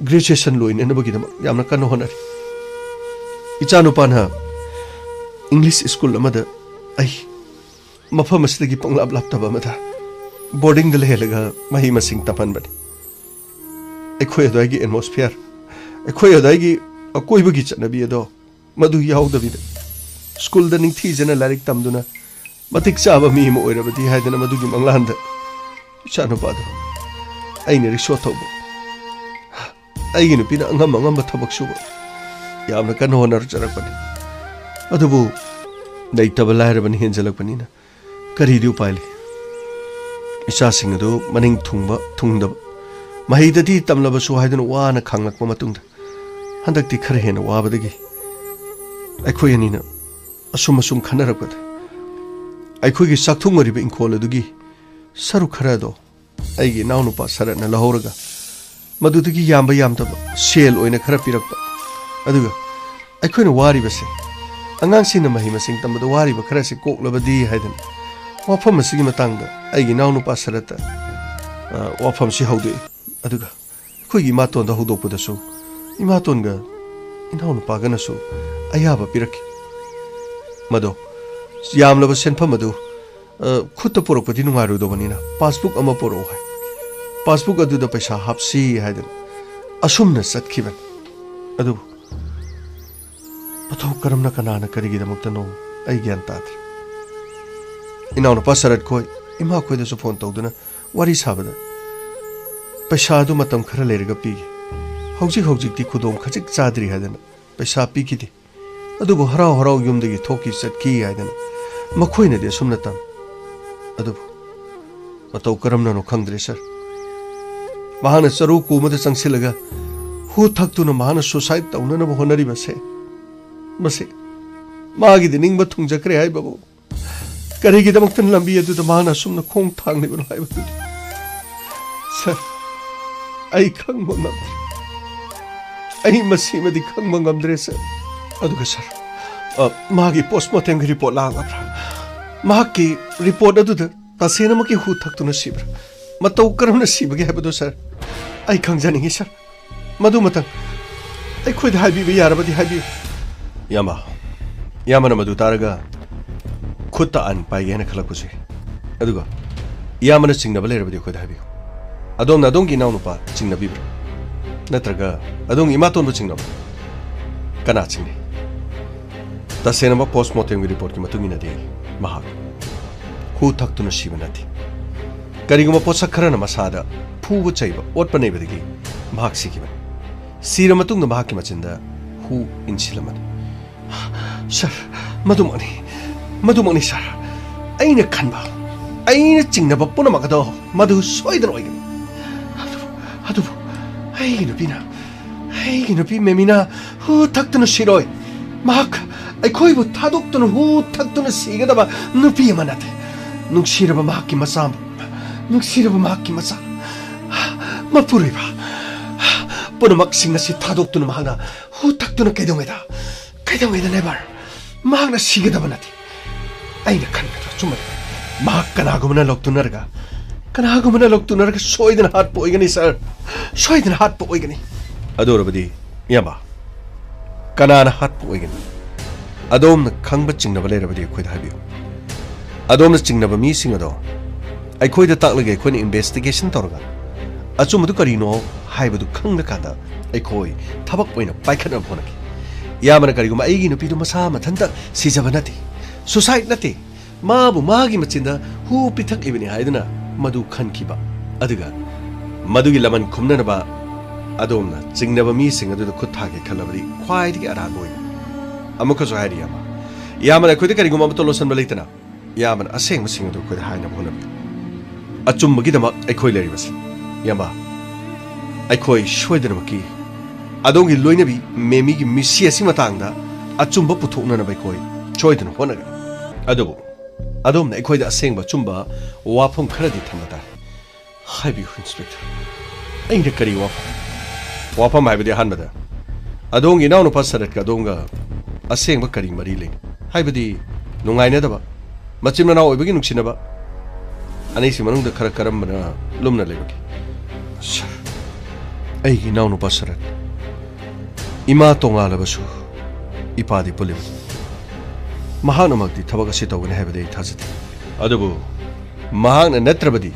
ग्रेजुएशन लोइनबगीदम यामना कनो honorary इचानुपाना English school अमदा मफम असदगी पंगलाब लापतबा मदा boarding the लेलगा मही मसिंग तपनबनी एखोय अदाइगी एटमॉस्फियर एखोय अदाइगी अकोइबगी चनबी अदो मदु याउदबीद स्कूल द निथि जना लारिक तमदुना मतिक चाबा मी म ओइरबदी हाइदना मदुगी मंगलांद इचानुपादो आइने रिक्शो थौबो आइगी नुपीना अंगम थबक सुबो यामना कन होनर चरकपनी अदुबु दैतब लायरबनी हेंजलकपनीना करीदि उपायले इचासिंग अदु मनिंग थुंगदब महिददी तमलबसु हाइदना वाना खांगलकप मतुंगदा हंदक्ति खर हेन वाबदगी अखोयनीना असुम खनरकपद अखोयगी साक्थुंगरिबे इंखोल अदुगी सरु खरदो आइगी नावनुपा सरना लहौरगा ꯃꯗꯨꯗꯒꯤ ꯌꯥꯝꯕ ꯌꯥꯝꯗꯕ ꯁꯦꯜ ꯑꯣꯏꯅ ꯈꯔ ꯄꯤꯔꯛꯄ ꯑꯗꯨꯒ ꯑꯩꯈꯣꯏꯅ ꯋꯥꯔꯤꯕꯁꯦ ꯑꯉꯥꯡꯁꯤꯡꯅ ꯃꯍꯩ ꯃꯁꯤꯡ ꯇꯝꯕꯗ ꯋꯥꯔꯤꯕ ꯈꯔꯁꯤ ꯀꯣꯛꯂꯕꯗꯤ ꯍꯥꯏꯗꯅ ꯋꯥꯐꯝ ꯑꯁꯤꯒꯤ ꯃꯇꯥꯡꯗ ꯑꯩꯒꯤ ꯏꯅꯥꯎꯅꯨꯄꯥ ꯁꯔꯠꯇ ꯋꯥꯐꯝꯁꯤ ꯍꯧꯗꯣꯛꯏ ꯑꯗꯨꯒ ꯑꯩꯈꯣꯏꯒꯤ ꯏꯃꯥꯇꯣꯟꯗ ꯍꯧꯗꯣꯛꯄꯗꯁꯨ ꯏꯃꯥꯇꯣꯟꯒ ꯏꯅꯥꯎꯅꯨꯄꯥꯒꯅꯁꯨ ꯑꯌꯥꯕ ꯄꯤꯔꯛꯈꯤ ꯃꯗꯣ ꯌꯥꯝꯂꯕ ꯁꯦꯟꯐꯝ ꯑꯗꯨ ꯈꯨꯠꯇ ꯄꯨꯔꯛꯄꯗꯤ ꯅꯨꯡꯉꯥꯏꯔꯣꯏꯗꯕꯅꯤꯅ ꯄꯥꯁꯕꯨꯛ ꯑꯃ ꯄꯨꯔꯛꯎ ꯍꯥꯏ ꯄꯥꯁꯕꯨꯛ ꯑꯗꯨꯗ ꯄꯩꯁꯥ ꯍꯥꯞꯁꯤ ꯍꯥꯏꯗꯅ ꯑꯁꯨꯝꯅ ꯆꯠꯈꯤꯕꯅꯤ ꯑꯗꯨꯕꯨ ꯃꯊꯧ ꯀꯔꯝꯅ ꯀꯅꯥꯅ ꯀꯔꯤꯒꯤꯗꯃꯛꯇꯅꯣ ꯑꯩ ꯒ꯭ꯌꯥꯟ ꯇꯥꯗ꯭ꯔꯦ ꯏꯅꯥꯎꯅꯨꯄꯥ ꯁꯔꯠ ꯈꯣꯏ ꯏꯃꯥ ꯈꯣꯏꯗꯁꯨ ꯐꯣꯟ ꯇꯧꯗꯨꯅ ꯋꯥꯔꯤ ꯁꯥꯕꯗ ꯄꯩꯁꯥ ꯑꯗꯨ ꯃꯇꯝ ꯈꯔ ꯂꯩꯔꯒ ꯄꯤꯒꯦ ꯍꯧꯖꯤꯛꯇꯤ ꯈꯨꯗꯣꯡ ꯈꯖꯤꯛ ꯆꯥꯗ꯭ꯔꯤ ꯍꯥꯏꯗꯅ ꯄꯩꯁꯥ ꯄꯤꯈꯤꯗꯦ ꯑꯗꯨꯕꯨ ꯍꯔꯥꯎ ꯍꯔꯥꯎ ꯌꯨꯝꯗꯒꯤ ꯊꯣꯛꯈꯤ ꯆꯠꯈꯤ ꯍꯥꯏꯗꯅ ꯃꯈꯣꯏꯅꯗꯤ ꯑꯁꯨꯝꯅ ꯇꯝꯃꯤ ꯑꯗꯨꯕꯨ ꯃꯇꯧ ꯀꯔꯝꯅꯅꯣ ꯈꯪꯗ꯭ꯔꯦ ꯁꯔ ꯃꯍꯥꯛꯅ ꯆꯔꯨ ꯀꯨꯃꯗ ꯆꯪꯁꯤꯜꯂꯒ ꯍꯨ ꯊꯛꯇꯨꯅ ꯃꯍꯥꯛꯅ ꯁꯨꯁꯥꯏꯗ ꯇꯧꯅꯅꯕ ꯍꯣꯠꯅꯔꯤꯕꯁꯦ ꯃꯁꯤ ꯃꯥꯒꯤꯗꯤ ꯅꯤꯡꯕ ꯊꯨꯡꯖꯈ꯭ꯔꯦ ꯍꯥꯏꯕꯕꯨ ꯀꯔꯤꯒꯤꯗꯃꯛꯇ ꯂꯝꯕꯤ ꯑꯗꯨꯗ ꯃꯍꯥꯛꯅ ꯑꯁꯨꯝꯅ ꯈꯣꯡ ꯊꯥꯡꯂꯤꯕꯅꯣ ꯍꯥꯏꯕꯗꯨꯗꯤ ꯁꯔ ꯑꯩ ꯈꯪꯕ ꯉꯝꯗ꯭ꯔꯦ ꯑꯩ ꯃꯁꯤꯃꯗꯤ ꯈꯪꯕ ꯉꯝꯗ꯭ꯔꯦ ꯁꯔ ꯑꯗꯨꯒ ꯁꯔ ꯃꯥꯒꯤ ꯄꯣꯁꯃꯣꯔꯇꯦꯝꯒꯤ ꯔꯤꯄꯣꯔꯠ ꯂꯥꯛꯂꯕ꯭ꯔꯥ ꯃꯍꯥꯛꯀꯤ ꯔꯤꯄꯣꯔꯠ ꯑꯗꯨꯗ ꯇꯁꯦꯡꯅꯃꯛꯀꯤ ꯍꯨ ꯊꯛꯇꯨꯅ ꯁꯤꯕ꯭ꯔꯥ ꯃꯇꯧ ꯀꯔꯝꯅ ꯁꯤꯕꯒꯦ ꯍꯥꯏꯕꯗꯨ ꯁꯔ ꯑꯩ ꯈꯪꯖꯅꯤꯡꯉꯤ ꯁꯔ ꯃꯗꯨꯃꯇꯪ ꯑꯩꯈꯣꯏꯗ ꯍꯥꯏꯕꯤꯕ ꯌꯥꯔꯕꯗꯤ ꯍꯥꯏꯕꯤꯌꯨ ꯏꯌꯥꯝꯕꯅ ꯃꯗꯨ ꯇꯥꯔꯒ ꯈꯨꯠꯇ ꯑꯟ ꯄꯥꯏꯒꯦ ꯍꯥꯏꯅ ꯈꯜꯂꯛꯄꯁꯦ ꯑꯗꯨꯒ ꯏꯌꯥꯝꯕꯅ ꯆꯤꯡꯅꯕ ꯂꯩꯔꯕꯗꯤ ꯑꯩꯈꯣꯏꯗ ꯍꯥꯏꯕꯤꯌꯨ ꯑꯗꯣꯝꯅ ꯑꯗꯣꯝꯒꯤ ꯏꯅꯥꯎꯅꯨꯄꯥ ꯆꯤꯡꯅꯕꯤꯕ꯭ꯔꯥ ꯅꯠꯇ꯭ꯔꯒ ꯑꯗꯣꯝꯒꯤ ꯏꯃꯥꯇꯣꯟꯕꯨ ꯆꯤꯡꯅꯕ꯭ꯔꯥ ꯀꯅꯥ ꯆꯤꯡꯅꯩ ꯇꯁꯦꯡꯅꯃꯛ ꯄꯣꯁꯃꯣꯔꯇꯦꯝꯒꯤ ꯔꯤꯄꯣꯔꯠꯀꯤ ꯃꯇꯨꯡ ꯏꯟꯅꯗꯤ ꯃꯍꯥꯛ ꯍꯨ ꯊꯛꯇꯨꯅ ꯁꯤꯕ ꯅꯠꯇꯦ ꯀꯔꯤꯒꯨꯝꯕ ꯄꯣꯠꯁꯛ ꯈꯔꯅ ꯃꯁꯥꯗ ꯐꯨꯕ ꯆꯩꯕ ꯑꯣꯠꯄ ꯅꯩꯕꯗꯒꯤ ꯃꯍꯥꯛ ꯁꯤꯈꯤꯕꯅꯤ ꯁꯤꯔ ꯃꯇꯨꯡꯗ ꯃꯍꯥꯛꯀꯤ ꯃꯆꯤꯟꯗ ꯍꯨ ꯏꯟꯁꯤꯜꯂꯝꯃꯅꯤ ꯁꯔ ꯃꯗꯨꯃꯛꯅꯤ ꯁꯔ ꯑꯩꯅ ꯈꯟꯕ ꯑꯩꯅ ꯆꯤꯡꯅꯕ ꯄꯨꯝꯅꯃꯛ ꯑꯗꯣ ꯃꯗꯨ ꯁꯣꯏꯗꯅ ꯑꯣꯏꯒꯅꯤ ꯑꯗꯨꯕꯨ ꯑꯩꯒꯤ ꯅꯨꯄꯤ ꯃꯦꯃꯤꯅꯥ ꯍꯨ ꯊꯛꯇꯨꯅ ꯁꯤꯔꯣꯏ ꯃꯍꯥꯛ ꯑꯩꯈꯣꯏꯕꯨ ꯊꯥꯗꯣꯛꯇꯨꯅ ꯍꯨ ꯊꯛꯇꯨꯅ ꯁꯤꯒꯗꯕ ꯅꯨꯄꯤ ꯑꯃ ꯅꯠꯇꯦ ꯅꯨꯡꯁꯤꯔꯕ ꯃꯍꯥꯛꯀꯤ ꯃꯆꯥ ꯃꯄꯨꯔꯣꯏꯕ ꯄꯨꯝꯅꯃꯛꯁꯤꯡ ꯑꯁꯤ ꯊꯥꯗꯣꯛꯇꯨꯅ ꯃꯍꯥꯛꯅ ꯍꯨ ꯊꯛꯇꯨꯅ ꯀꯩꯗꯧꯉꯩꯗ ꯅꯦꯕꯔ ꯃꯍꯥꯛꯅ ꯁꯤꯒꯗꯕ ꯅꯠꯇꯦ ꯑꯩꯅ ꯈꯟꯕꯗ ꯆꯨꯝꯕꯅꯤ ꯃꯍꯥꯛ ꯀꯅꯥꯒꯨꯝꯕꯅ ꯂꯧꯇꯨꯅꯔꯒ ꯁꯣꯏꯗꯅ ꯍꯥꯠꯄ ꯑꯣꯏꯒꯅꯤ ꯁꯔ ꯁꯣꯏꯗꯅ ꯍꯥꯠꯄ ꯑꯣꯏꯒꯅꯤ ꯑꯗꯨ ꯑꯣꯏꯔꯕꯗꯤ ꯏꯌꯥꯝꯕ ꯀꯅꯥꯅ ꯍꯥꯠꯄ ꯑꯣꯏꯒꯅꯤ ꯑꯗꯣꯝꯅ ꯈꯪꯕ ꯆꯤꯡꯅꯕ ꯂꯩꯔꯕꯗꯤ ꯑꯩꯈꯣꯏꯗ ꯍꯥꯏꯕꯤꯌꯨ ꯑꯗꯣꯝꯅ ꯆꯤꯡꯅꯕ ꯃꯤꯁꯤꯡ ꯑꯗꯣ ꯑꯩꯈꯣꯏꯗ ꯇꯥꯛꯂꯒ ꯑꯩꯈꯣꯏꯅ ꯏꯟꯚꯦꯁꯇꯤꯒꯦꯁꯟ ꯇꯧꯔꯒ ꯑꯆꯨꯝꯕꯗꯨ ꯀꯔꯤꯅꯣ ꯍꯥꯏꯕꯗꯨ ꯈꯪꯂꯀꯥꯟꯗ ꯑꯩꯈꯣꯏ ꯊꯕꯛ ꯑꯣꯏꯅ ꯄꯥꯏꯈꯠꯅꯕ ꯍꯣꯠꯅꯈꯤ ꯏꯌꯥꯝꯕꯅ ꯀꯔꯤꯒꯨꯝꯕ ꯑꯩꯒꯤ ꯅꯨꯄꯤꯗꯨ ꯃꯁꯥ ꯃꯊꯟꯇ ꯁꯤꯖꯕ ꯅꯠꯇꯦ ꯁꯨꯁꯥꯏꯗ ꯅꯠꯇꯦ ꯃꯥꯕꯨ ꯃꯥꯒꯤ ꯃꯆꯤꯟꯗ ꯍꯨ ꯄꯤꯊꯛꯂꯤꯕꯅꯤ ꯍꯥꯏꯗꯨꯅ मधु खनखिबा अदुगा मधुगी लमन खुमननबा अदोमना चिंगनबा मी सिंग अदुदा खुद थागे खलबरी ख्वाइदगी अरागोय अमुखसु हायरि यामा यामना खुद करिगुमा मतो लोसनबा लेतना यामना असेंग सिंग अदु खुद हायना होनब अचुमबगी दमा अखोय लेरिबस यामा अखोय सोयदनमकी अदोंगी लोइनबी मेमीगी मिसी असि मतांगदा अचुमबा पुथोकननबा अखोय सोयदन होनगनि अदुबो अदोमना अखोयदा असेंगबा चुमबा वाफम खरदि थमदा हाइबी इंस्पेक्टर अइना करी वाफम हाइबदि हानबदा अदोंगी नाउनु पसरत का दोंगा असेंगबा करी मरी ले हाइबदि नुंगाइनदबा मचिन मनाव ओइबगी नुक्सिनबा अनैसि मनुंगदा खर करमबना लुमना लेबगी सर अइगी नाउनु पसरत इमा तोंगालबसु इपादि पुलिम महानमक्ति थबक असि तौगने हाइबदि थाजति अदुबु महान नत्रबदि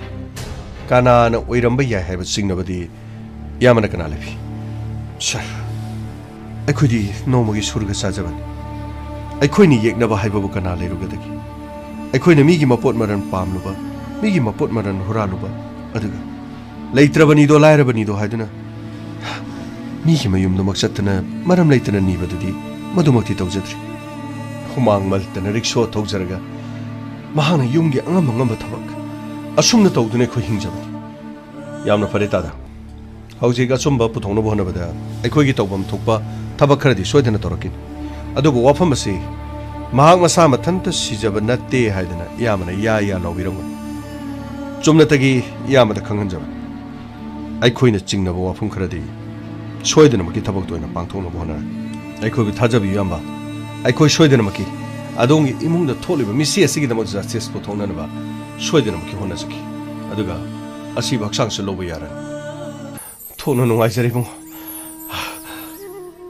कानाना ओइरंबा याय हाइब सिंगनबदि यामना कना लेबि सर अखोदि नोमगी सुरग साजबन अखोइनि येकनबा हाइबबु कना लेरुगदगी अखोइना मीगी मपोट मरन पामलुबा मीगी मपोट मरन हुरालुबा अदुगा लैत्रबनिदो लायरबनिदो हाइदुना मीगी मयुमदो मकसतना मरम लैतना नीबदुदि मदुमक्ति तौजद्रि हुमांग मलतना रिक्शो थौजरगा महाना युमगी अंगम अंगम थबक असुमना तौदुने खो हिंजबनि यामना फरे तादा हौजिग असुमबा पुथोंनबो होनबदा अखोइगी तौबम थोकपा थबक खरदि सोयदना तौरकिन अदुबु वाफम असे महाक मसा मथंत सिजब नत्ते हाइदना यामना या लौबिरंग चुमनतगी यामदा खंगनजब ꯑꯩꯈꯣꯏꯅ ꯆꯤꯡꯅꯕ ꯋꯥꯐꯝ ꯈꯔꯗꯤ ꯁꯣꯏꯗꯅꯃꯛꯀꯤ ꯊꯕꯛꯇ ꯑꯣꯏꯅ ꯄꯥꯡꯊꯣꯛꯅꯕ ꯍꯣꯠꯅꯔꯦ ꯑꯩꯈꯣꯏꯕꯨ ꯊꯥꯖꯕꯤꯌꯨ ꯏꯌꯥꯝꯕ ꯑꯩꯈꯣꯏ ꯁꯣꯏꯗꯅꯃꯛꯀꯤ ꯑꯗꯣꯝꯒꯤ ꯏꯃꯨꯡꯗ ꯊꯣꯛꯂꯤꯕ ꯃꯤꯁꯤ ꯑꯁꯤꯒꯤꯗꯃꯛ ꯖꯁꯇꯤꯁ ꯄꯨꯊꯣꯛꯅꯅꯕ ꯁꯣꯏꯗꯅꯃꯛꯀꯤ ꯍꯣꯠꯅꯖꯈꯤ ꯑꯗꯨꯒ ꯑꯁꯤꯕ ꯍꯛꯆꯥꯡꯁꯨ ꯂꯧꯕ ꯌꯥꯔꯅꯤ ꯊꯣꯛꯅ ꯅꯨꯡꯉꯥꯏꯖꯔꯦ ꯏꯕꯨꯡꯉꯣ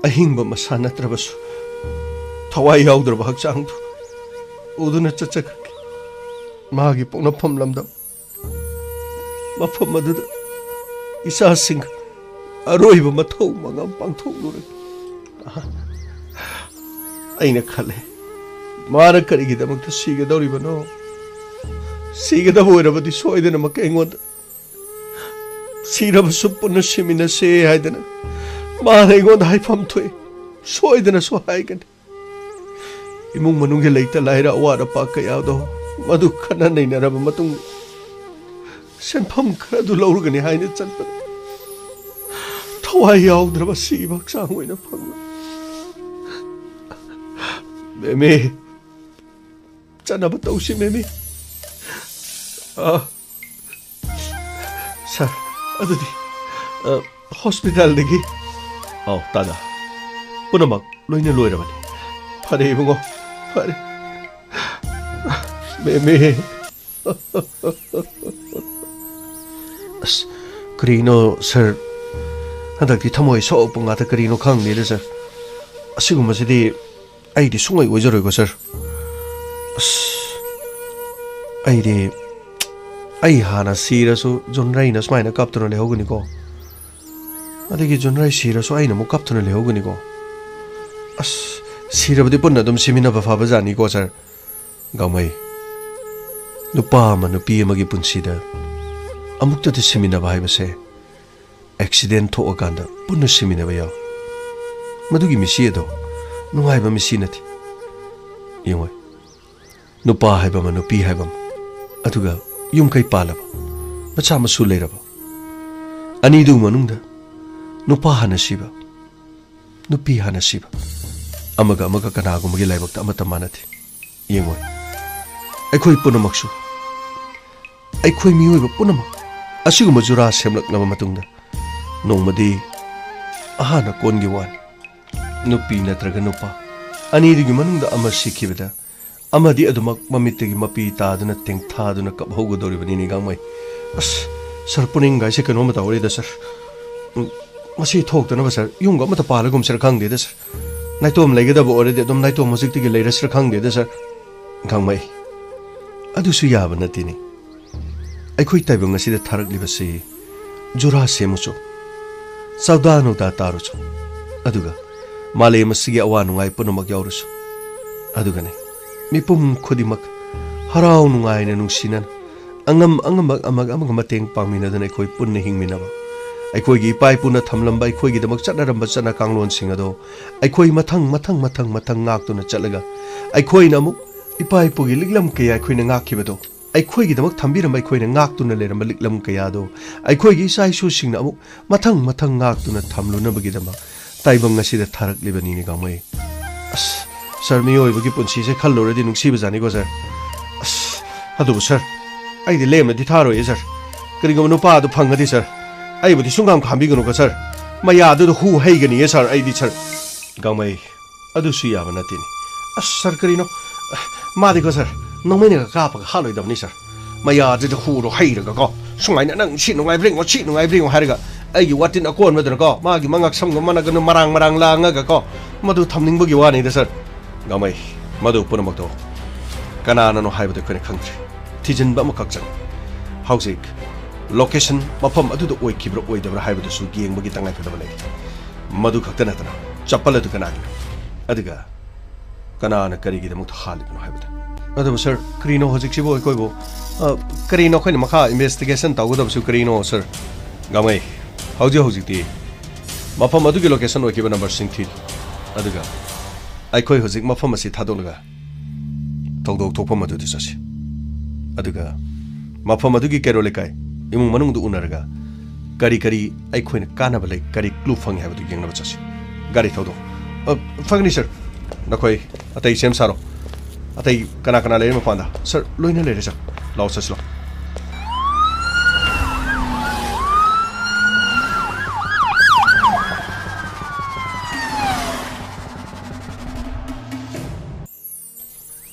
ꯑꯍꯤꯡꯕ ꯃꯁꯥ ꯅꯠꯇ꯭ꯔꯕꯁꯨ ꯊꯋꯥꯏ ꯌꯥꯎꯗ꯭ꯔꯕ ꯍꯛꯆꯥꯡꯗꯨ ꯎꯗꯨꯅ ꯆꯠꯆꯈ꯭ꯔꯒꯦ ꯃꯥꯒꯤ ꯄꯣꯛꯅꯐꯝ ꯂꯝꯗꯝ ꯃꯐꯝ ꯑꯗꯨꯗ ꯏꯆꯥꯁꯤꯡ ꯑꯔꯣꯏꯕ ꯃꯊꯧ ꯃꯉꯝ ꯄꯥꯡꯊꯣꯛꯂꯨꯔꯒꯦ ꯑꯩꯅ ꯈꯜꯂꯦ ꯃꯥꯅ ꯀꯔꯤꯒꯤꯗꯃꯛꯇ ꯁꯤꯒꯗꯧꯔꯤꯕꯅꯣ ꯁꯤꯒꯗꯕ ꯑꯣꯏꯔꯕꯗꯤ ꯁꯣꯏꯗꯅꯃꯛꯀꯤ ꯑꯩꯉꯣꯟꯗ ꯁꯤꯔꯕꯁꯨ ꯄꯨꯟꯅ ꯁꯤꯃꯤꯟꯅꯁꯦ ꯍꯥꯏꯗꯅ ꯃꯥꯅ ꯑꯩꯉꯣꯟꯗ ꯍꯥꯏꯐꯝ ꯊꯣꯛꯏ ꯁꯣꯏꯗꯅꯁꯨ ꯍꯥꯏꯒꯅꯤ ꯏꯃꯨꯡ ꯃꯅꯨꯡꯒꯤ ꯂꯩꯇ ꯂꯥꯏꯔ ꯑꯋꯥꯠ ꯑꯄꯥ ꯀꯌꯥꯗꯣ ꯃꯗꯨ ꯈꯟꯅ ꯅꯩꯅꯔꯕ ꯃꯇꯨꯡꯗ ꯁꯦꯟꯐꯝ ꯈꯔꯗꯨ ꯂꯧꯔꯒꯅꯤ ꯍꯥꯏꯅ ꯆꯠꯄꯗ ꯊꯋꯥꯏ ꯌꯥꯎꯗ꯭ꯔꯕ ꯁꯤꯕ ꯍꯛꯆꯥꯡ ꯑꯣꯏꯅ ꯐꯪꯕ ꯃꯦꯃꯤ ꯆꯠꯅꯕ ꯇꯧꯁꯤ ꯃꯦꯃꯤ ꯁꯥꯔ ꯑꯗꯨꯗꯤ ꯍꯣꯁꯄꯤꯇꯥꯜꯗꯒꯤ ꯇꯥꯗ ꯄꯨꯝꯅꯃꯛ ꯂꯣꯏꯅ ꯂꯣꯏꯔꯕꯅꯤ ꯐꯔꯦ ꯏꯕꯨꯡꯉꯣ ꯐꯔꯦ ꯃꯦꯃꯤ ꯑꯁ ꯀꯔꯤꯅꯣ ꯁꯥꯔ ꯍꯟꯗꯛꯇꯤ ꯊꯃꯣꯏ ꯁꯣꯛꯄ ꯉꯥꯛꯇ ꯀꯔꯤꯅꯣ ꯈꯪꯗꯦꯗ ꯁꯥꯔ ꯑꯁꯤꯒꯨꯝꯕꯁꯤꯗꯤ ꯑꯩꯗꯤ ꯁꯨꯡꯑꯣꯏ ꯑꯣꯏꯖꯔꯣꯏꯀꯣ ꯁꯥꯔ ꯑꯁ ꯑꯩ ꯍꯥꯟꯅ ꯁꯤꯔꯁꯨ ꯖꯨꯟꯔꯩꯅ ꯁꯨꯃꯥꯏꯅ ꯀꯞꯇꯨꯅ ꯂꯩꯍꯧꯒꯅꯤꯀꯣ ꯑꯗꯒꯤ ꯖꯨꯟꯔꯩ ꯁꯤꯔꯁꯨ ꯑꯩꯅ ꯑꯃꯨꯛ ꯀꯞꯇꯨꯅ ꯂꯩꯍꯧꯒꯅꯤꯀꯣ ꯑꯁ ꯁꯤꯔꯕꯗꯤ ꯄꯨꯟꯅ ꯑꯗꯨꯝ ꯁꯤꯃꯤꯟꯅꯕ ꯐꯕꯖꯥꯠꯅꯤꯀꯣ ꯁꯥꯔ ꯒꯥꯎꯃꯩ ꯅꯨꯄꯥ ꯑꯃ ꯅꯨꯄꯤ ꯑꯃꯒꯤ ꯄꯨꯟꯁꯤꯗ ꯑꯃꯨꯛꯇꯗ ꯁꯤꯃꯤꯟꯅꯕ ꯍꯥꯏꯕꯁꯦ ꯑꯦꯛꯁꯤꯗꯦꯟ ꯊꯣꯛꯑꯀꯥꯟꯗ ꯄꯨꯟꯅ ꯁꯤꯃꯤꯟꯅꯕ ꯌꯥꯎ ꯃꯗꯨꯒꯤ ꯃꯤꯁꯤ ꯑꯗꯣ ꯅꯨꯡꯉꯥꯏꯕ ꯃꯤꯁꯤ ꯅꯠꯇꯦ ꯌꯦꯡꯉꯣꯏ ꯅꯨꯄꯥ ꯍꯥꯏꯕ ꯑꯃ ꯅꯨꯄꯤ ꯍꯥꯏꯕ ꯑꯃ ꯑꯗꯨꯒ ꯌꯨꯝꯀꯩ ꯄꯥꯜꯂꯕ ꯃꯆꯥ ꯃꯁꯨ ꯂꯩꯔꯕ ꯑꯅꯤꯗꯨ ꯃꯅꯨꯡꯗ नुपा हाना सिबा नुपी हाना सिबा अमगा अमगा कनागुमगी लाइबक्ता अमता मानथि येंगोय अखोय पुनमक्सु अखोय मियोयबा पुनमक असिगुम जुरा सेमलकनबा मतुंगदा नोंमदी अहाना कोनगी वान नुपी नत्रगा नुपा अनिदिगी मनुंगदा अमा सिखिबदा अमदी अदुमक ममित्तगी मपी तादुना तेंगथादुना कबहोगदोरिबनी गांगमै अस सर पुनिंग गाइसे कनोम तावरिदा सर मसी थोक्तनबा सर युंग अमता पालगुम सर खंगदेदा सर नाइतोम लेगदबा ओरदे अदुम नाइतोम हजिक्तिगी लेरसर खंगदेदा सर गांगमै अदुसु याबा नतिनि अखोय ताइबंग असिदा थारकलिबसि जुरा सेमुचो सौदानुदा तारुचो अदुगा मालेम असिगी अवा नुंगाई पुनमक यावरुचो अदुगने मिपुम खुदिमक हराव नुंगाइना नुंसिनन अंगम अंगमक अमग अमग मतेंग पांगमिनदन अखोय पुन्ने हिंगमिनबा अखोयगी पाइ पुना थमलंबा अखोयगी दमक चटनरंबा चना कांगलोन सिंगदो अखोय मथंग मथंग मथंग मथंग ngaktuna chalaga अखोयना अमुक इपाइ पुगी लिगलम कया अखोयना ngakखिबदो अखोयगी दमक थंबिरंबा अखोयना ngaktuna लेरंबा लिगलम कयादो अखोयगी साइसु सिंगना अमुक मथंग मथंग ngaktuna थमलुनबगी दमा ताइबंग असिदा थारकलिबनिनि गांमै अस सर मियोयबगी पुंसीसे खल्लोरदि नुंसीबा जानिगो सर अस अदुबो सर आइदि लेमदि थारोय सर करिगम नुपा दु फंगदि सर आइबुदि सुंगाम खांबिगनुका सर मयादु हु हैगनि सर आइदि सर गांमै अदुसु याबा नतिनि अस सर करिनो मादिको सर नोंमैना कापा हालोइदबनि सर मयादु हुरो हैरगा को सुंगाइना नंग छि नुंगाइब्रिंगो हारगा आइगि वाटिन अकोन मदन को मागी मंगक समगम मनगनु मरांग मरांग लांगगा को मदु थमनिंगबगी वानिदा सर गांमै मदु पुनमक्तो कनानानो हाइबदो खने खंगथ्रि थिजिनबा मकक्चन हाउसिक लोकेशन मफम अदुदो ओइखिब्रो ओइदब्रा हाइबदुसु गेंगबगी तंगाइ फदबा लैरि मदु खक्ता नतना चप्पल अदु कनागि अदुगा कनाना करिगिदमुक हालिबनो हाइबदा अदु सर क्रीनो हजिकसिबो ओइकोइबो करीनो खैन मखा इन्वेस्टिगेशन तगदबसु करीनो सर गामै हौजिकती मफम अदुगी लोकेशन ओइखिबा नंबर सिंग थि अदुगा अखोय हजिक मफम असि थादोलगा तौदोक थोफम अदुदु ससि अदुगा मफम अदुगी केरोलेकाय इमुंग मनुंगदु उनरगा करी करी अखोयना कानाबा लै करी क्लू फंग हाबदु गेंगनबा चसि गाड़ी थौदो फंगनी सर नखोय अतै सेम सारो अतै कना कना लेर मफांदा सर लोइना लेरे सर लाउ ससलो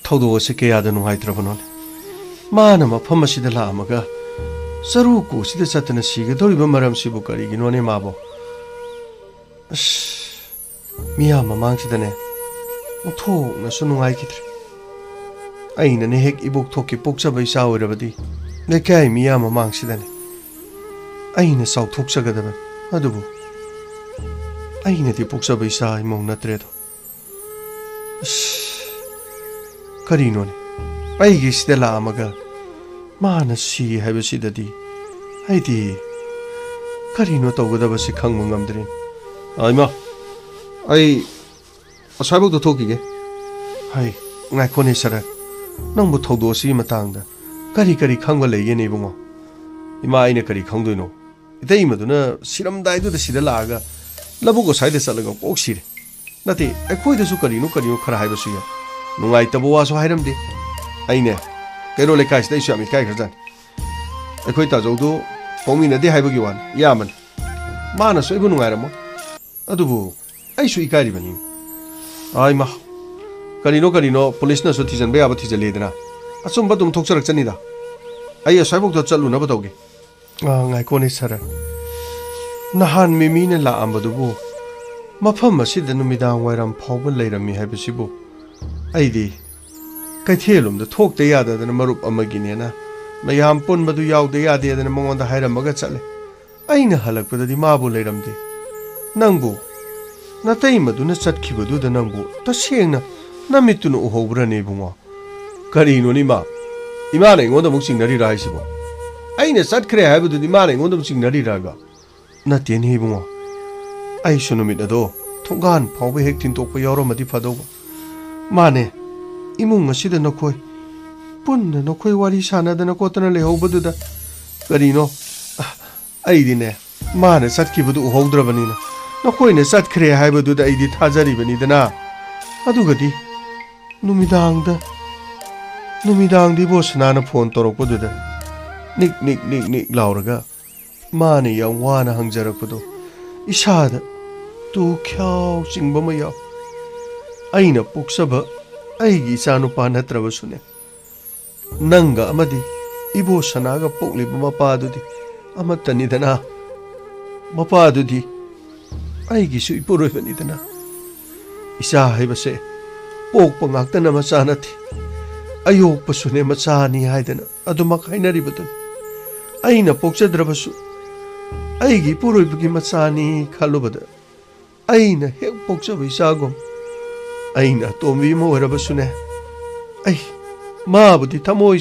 ꯊꯧꯗꯣꯛ ꯑꯁꯤ ꯀꯌꯥꯗ ꯅꯨꯡꯉꯥꯏꯇ꯭ꯔꯕꯅꯣꯅꯦ ꯃꯥꯅ ꯃꯐꯝ ꯑꯁꯤꯗ ꯂꯥꯛꯑꯝꯃꯒ ꯆꯔꯨ ꯀꯣꯛꯁꯤꯗ ꯆꯠꯇꯅ ꯁꯤꯒꯗꯧꯔꯤꯕ ꯃꯔꯝꯁꯤꯕꯨ ꯀꯔꯤꯒꯤꯅꯣꯅꯦ ꯃꯥꯕꯣ ꯑꯁ ꯃꯤꯌꯥꯝ ꯃꯃꯥꯡꯁꯤꯗꯅꯦ ꯑꯣꯟꯊꯣꯛꯅꯁꯨ ꯅꯨꯡꯉꯥꯏꯈꯤꯗ꯭ꯔꯦ ꯑꯩꯅꯅꯦ ꯍꯦꯛ ꯏꯕꯣꯛꯊꯣꯛꯀꯤ ꯄꯣꯛꯆꯕ ꯏꯆꯥ ꯑꯣꯏꯔꯕꯗꯤ ꯂꯩꯀꯥꯏ ꯃꯤꯌꯥꯝ ꯃꯃꯥꯡꯁꯤꯗꯅꯦ ꯑꯩꯅ ꯆꯥꯎꯊꯣꯛꯆꯒꯗꯕꯅꯤ ꯑꯗꯨꯕꯨ ꯑꯩꯅꯗꯤ ꯄꯣꯛꯆꯕ ꯏꯆꯥ ꯏꯃꯧ ꯅꯠꯇ꯭ꯔꯦꯗꯣ ꯑꯁ ꯀꯔꯤꯅꯣꯅꯦ ꯑꯩꯒꯤ ꯁꯤꯗ ꯂꯥꯛꯑꯝꯃꯒ ꯃꯥꯅ ꯁꯤ ꯍꯥꯏꯕꯁꯤꯗꯗꯤ ꯑꯩꯗꯤ ꯀꯔꯤꯅꯣ ꯇꯧꯒꯗꯕꯁꯤ ꯈꯪꯕ ꯉꯝꯗ꯭ꯔꯦ ꯏꯃꯥ ꯑꯩ ꯑꯁ꯭ꯋꯥꯏꯐꯥꯎꯗ ꯊꯣꯛꯈꯤꯒꯦ ꯍꯩ ꯉꯥꯏꯈꯣꯅꯦ ꯁꯔ ꯅꯪꯕꯨ ꯊꯧꯗꯣꯛ ꯑꯁꯤꯒꯤ ꯃꯇꯥꯡꯗ ꯀꯔꯤ ꯀꯔꯤ ꯈꯪꯕ ꯂꯩꯒꯦꯅꯦ ꯏꯕꯨꯡꯉꯣ ꯏꯃꯥ ꯑꯩꯅ ꯀꯔꯤ ꯈꯪꯗꯣꯏꯅꯣ ꯏꯇꯩꯃꯗꯨꯅ ꯁꯤꯔꯝꯗꯥꯏꯗꯨꯗ ꯁꯤꯗ ꯂꯥꯛꯑꯒ ꯂꯧꯕꯨꯛ ꯑꯁ꯭ꯋꯥꯏꯗ ꯆꯠꯂꯒ ꯀꯣꯛ ꯁꯤꯔꯦ ꯅꯠꯇꯦ ꯑꯩꯈꯣꯏꯗꯁꯨ ꯀꯔꯤꯅꯣ ꯈꯔ ꯍꯥꯏꯕꯁꯨ ꯌꯥꯏ ꯅꯨꯡꯉꯥꯏꯇꯕ ꯋꯥꯁꯨ ꯍꯥꯏꯔꯝꯗꯦ ꯑꯩꯅꯦ ꯀꯩꯅꯣ ꯂꯩꯀꯥꯏꯁꯤꯗ ꯑꯩꯁꯨ ꯌꯥꯝ ꯏꯀꯥꯏꯈ꯭ꯔꯖꯥꯠꯅꯤ ꯑꯩꯈꯣꯏ ꯇꯥꯖꯧꯗꯨ ꯄꯣꯛꯃꯤꯟꯅꯗꯦ ꯍꯥꯏꯕꯒꯤ ꯋꯥꯅꯤ ꯏꯌꯥꯝꯕꯅꯤ ꯃꯥꯅꯁꯨ ꯑꯩꯕꯨ ꯅꯨꯡꯉꯥꯏꯔꯝꯃꯣꯏ ꯑꯗꯨꯕꯨ ꯑꯩꯁꯨ ꯏꯀꯥꯏꯔꯤꯕꯅꯤ ꯏꯃꯥ ꯀꯔꯤꯅꯣ ꯄꯨꯂꯤꯁꯅꯁꯨ ꯊꯤꯖꯤꯟꯕ ꯌꯥꯕ ꯊꯤꯖꯤꯜꯂꯦꯗꯅ ꯑꯆꯨꯝꯕ ꯑꯗꯨꯝ ꯊꯣꯛꯆꯔꯛꯆꯅꯤꯗ ꯑꯩ ꯑꯁ꯭ꯋꯥꯏꯐꯥꯎꯗ ꯆꯠꯂꯨꯅꯕ ꯇꯧꯒꯦ ꯉꯥꯏꯈꯣꯅꯦ ꯁꯔ ꯅꯍꯥꯟ ꯃꯤꯃꯤꯅ ꯂꯥꯛꯑꯝꯕꯗꯨꯕꯨ ꯃꯐꯝ ꯑꯁꯤꯗ ꯅꯨꯃꯤꯗꯥꯡ ꯋꯥꯏꯔꯝ ꯐꯥꯎꯕ ꯂꯩꯔꯝꯃꯤ ꯍꯥꯏꯕꯁꯤꯕꯨ ꯑꯩꯗꯤ ꯀꯩꯊꯦꯜꯂꯣꯝꯗ ꯊꯣꯛꯇ ꯌꯥꯗꯗꯅ ꯃꯔꯨꯞ ꯑꯃꯒꯤꯅꯦꯅ ꯃꯌꯥꯝ ꯄꯨꯟꯕꯗꯨ ꯌꯥꯎꯗ ꯌꯥꯗꯦꯗꯅ ꯃꯉꯣꯟꯗ ꯍꯥꯏꯔꯝꯃꯒ ꯆꯠꯂꯦ ꯑꯩꯅ ꯍꯜꯂꯛꯄꯗꯗꯤ ꯃꯥꯕꯨ ꯂꯩꯔꯝꯗꯦ ꯅꯪꯕꯨ ꯅꯇꯩꯃꯗꯨꯅ ꯆꯠꯈꯤꯕꯗꯨꯗ ꯅꯪꯕꯨ ꯇꯁꯦꯡꯅ ꯅꯃꯤꯠꯇꯨꯅ ꯎꯍꯧꯕ꯭ꯔꯅꯦ ꯏꯕꯨꯡꯉꯣ ꯀꯔꯤꯅꯣꯅꯤ ꯏꯃꯥꯅ ꯑꯩꯉꯣꯟꯗ ꯑꯃꯨꯛ ꯆꯤꯡꯅꯔꯤꯔꯥ ꯍꯥꯏꯁꯤꯕꯣ ꯑꯩꯅ ꯆꯠꯈ꯭ꯔꯦ ꯍꯥꯏꯕꯗꯨꯗꯤ ꯏꯃꯥꯅ ꯑꯩꯉꯣꯟꯗ ꯑꯃꯨꯛ ꯆꯤꯡꯅꯔꯤꯔꯥꯒ ꯅꯠꯇꯦꯅꯦ ꯏꯕꯨꯡꯉꯣ ꯑꯩꯁꯨ ꯅꯨꯃꯤꯠ ꯑꯗꯣ ꯊꯣꯡꯒꯥꯟ ꯐꯥꯎꯕ ꯍꯦꯛ ꯊꯤꯟꯇꯣꯛꯄ ꯌꯥꯎꯔꯝꯃꯗꯤ ꯐꯗꯧꯕ ꯃꯥꯅꯦ ꯏꯃꯨꯡ ꯑꯁꯤꯗ ꯅꯈꯣꯏ ꯄꯨꯟꯅ ꯅꯈꯣꯏ ꯋꯥꯔꯤ ꯁꯥꯟꯅꯗꯅ ꯈꯣꯠꯇꯅ ꯂꯩꯍꯧꯕꯗꯨꯗ ꯀꯔꯤꯅꯣ ꯑꯩꯗꯤꯅꯦ ꯃꯥꯅ ꯆꯠꯈꯤꯕꯗꯨ ꯎꯍꯧꯗ꯭ꯔꯕꯅꯤꯅ ꯅꯈꯣꯏꯅ ꯆꯠꯈ꯭ꯔꯦ ꯍꯥꯏꯕꯗꯨꯗ ꯑꯩꯗꯤ ꯊꯥꯖꯔꯤꯕꯅꯤꯗꯅ ꯑꯗꯨꯒꯗꯤ ꯅꯨꯃꯤꯗꯥꯡꯗꯤ ꯕꯣꯁꯅꯥꯅ ꯐꯣꯟ ꯇꯧꯔꯛꯄꯗꯨꯗ ꯅꯤꯛ ꯂꯥꯎꯔꯒ ꯃꯥꯅ ꯌꯥꯝ ꯋꯥꯅ ꯍꯪꯖꯔꯛꯄꯗꯣ ꯏꯁꯥꯗ ꯇꯨ ꯈ꯭ꯌꯥꯎ ꯆꯤꯡꯕ ꯑꯃ ꯌꯥꯎ ꯑꯩꯅ ꯄꯣꯛꯆꯕ ꯑꯩꯒꯤ ꯏꯆꯥꯅꯨꯄꯥ ꯅꯠꯇ꯭ꯔꯕꯁꯨꯅꯦ ꯅꯪꯒ ꯑꯃꯗꯤ ꯏꯕꯣꯁꯅꯥꯒ ꯄꯣꯛꯂꯤꯕ ꯃꯄꯥꯗꯨꯗꯤ ꯑꯃꯠꯇꯅꯤꯗꯅ ꯃꯄꯥꯗꯨꯗꯤ ꯑꯩꯒꯤꯁꯨ ꯏꯄꯨꯔꯣꯏꯕꯅꯤꯗꯅ ꯏꯆꯥ ꯍꯥꯏꯕꯁꯦ ꯄꯣꯛꯄ ꯉꯥꯛꯇꯅ ꯃꯆꯥ ꯅꯠꯇꯦ ꯑꯌꯣꯛꯄꯁꯨꯅꯦ ꯃꯆꯥꯅꯤ ꯍꯥꯏꯗꯅ ꯑꯗꯨꯃꯛ ꯍꯥꯏꯅꯔꯤꯕꯗꯨꯅꯤ ꯑꯩꯅ ꯄꯣꯛꯆꯗ꯭ꯔꯕꯁꯨ ꯑꯩꯒꯤ ꯏꯄꯨꯔꯣꯏꯕꯒꯤ ꯃꯆꯥꯅꯤ ꯈꯜꯂꯨꯕꯗ ꯑꯩꯅ ꯍꯦꯛ ꯄꯣꯛꯆꯕ ꯏꯆꯥꯒꯨꯝ ꯑꯩꯅ ꯑꯇꯣꯝꯕꯤ ꯑꯃ ꯑꯣꯏꯔꯕꯁꯨꯅꯦ ꯑꯩ ꯃꯥꯕꯨꯗꯤ ꯊꯃꯣꯏ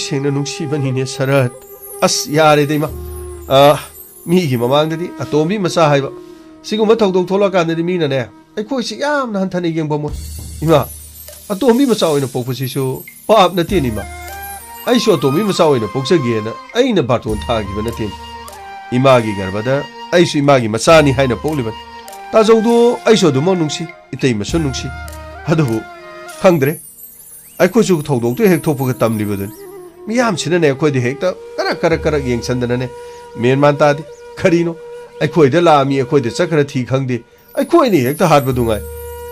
ꯁꯦꯡꯅ ꯅꯨꯡꯁꯤꯕꯅꯤꯅꯦ ꯁꯔꯠ ꯑꯁ ꯌꯥꯔꯦꯗ ꯏꯃꯥ ꯃꯤꯒꯤ ꯃꯃꯥꯡꯗꯗꯤ ꯑꯇꯣꯝꯕꯤ ꯃꯆꯥ ꯍꯥꯏꯕ ꯁꯤꯒꯨꯝꯕ ꯊꯧꯗꯣꯛ ꯊꯣꯛꯂꯛꯑꯀꯥꯟꯗꯗꯤ ꯃꯤꯅꯅꯦ ꯑꯩꯈꯣꯏꯁꯤ ꯌꯥꯝꯅ ꯍꯟꯊꯅ ꯌꯦꯡꯕ ꯃꯣꯏ ꯏꯃꯥ ꯑꯇꯣꯝꯕꯤ ꯃꯆꯥ ꯑꯣꯏꯅ ꯄꯣꯛꯄꯁꯤꯁꯨ ꯄꯥꯞ ꯅꯠꯇꯦꯅꯤ ꯏꯃꯥ ꯑꯩꯁꯨ ꯑꯇꯣꯝꯕꯤ ꯃꯆꯥ ꯑꯣꯏꯅ ꯄꯣꯛꯆꯒꯦꯅ ꯑꯩꯅ ꯕꯥꯔꯇꯣꯟ ꯊꯥꯈꯤꯕ ꯅꯠꯇꯦꯅꯤ ꯏꯃꯥꯒꯤ ꯒꯔꯚꯗ ꯑꯩꯁꯨ ꯏꯃꯥꯒꯤ ꯃꯆꯥꯅꯤ ꯍꯥꯏꯅ ꯄꯣꯛꯂꯤꯕꯅꯤ ꯇꯥꯖꯧꯗꯣ ꯑꯩꯁꯨ ꯑꯗꯨꯃꯛ ꯅꯨꯡꯁꯤ ꯏꯇꯩꯃꯁꯨ ꯅꯨꯡꯁꯤ ꯑꯗꯨꯕꯨ ꯈꯪꯗ꯭ꯔꯦ ꯑꯩꯈꯣꯏꯁꯨ ꯊꯧꯗꯣꯛꯇꯣ ꯍꯦꯛ ꯊꯣꯛꯄꯒ ꯇꯝꯂꯤꯕꯗꯨꯅꯤ ꯃꯤꯌꯥꯝꯁꯤꯅꯅꯦ ꯑꯩꯈꯣꯏꯗ ꯍꯦꯛꯇ ꯀꯔꯛ ꯌꯦꯡꯁꯟꯗꯅꯅꯦ ꯃꯦꯟꯃꯥꯟ ꯇꯥꯗꯦ ꯀꯔꯤꯅꯣ ꯑꯩꯈꯣꯏꯗ ꯂꯥꯛꯑꯝꯃꯤ ꯑꯩꯈꯣꯏꯗ ꯆꯠꯈ꯭ꯔ ꯊꯤ ꯈꯪꯗꯦ ꯑꯩꯈꯣꯏꯅ ꯍꯦꯛꯇ ꯍꯥꯠꯄꯗꯨ ꯉꯥꯏ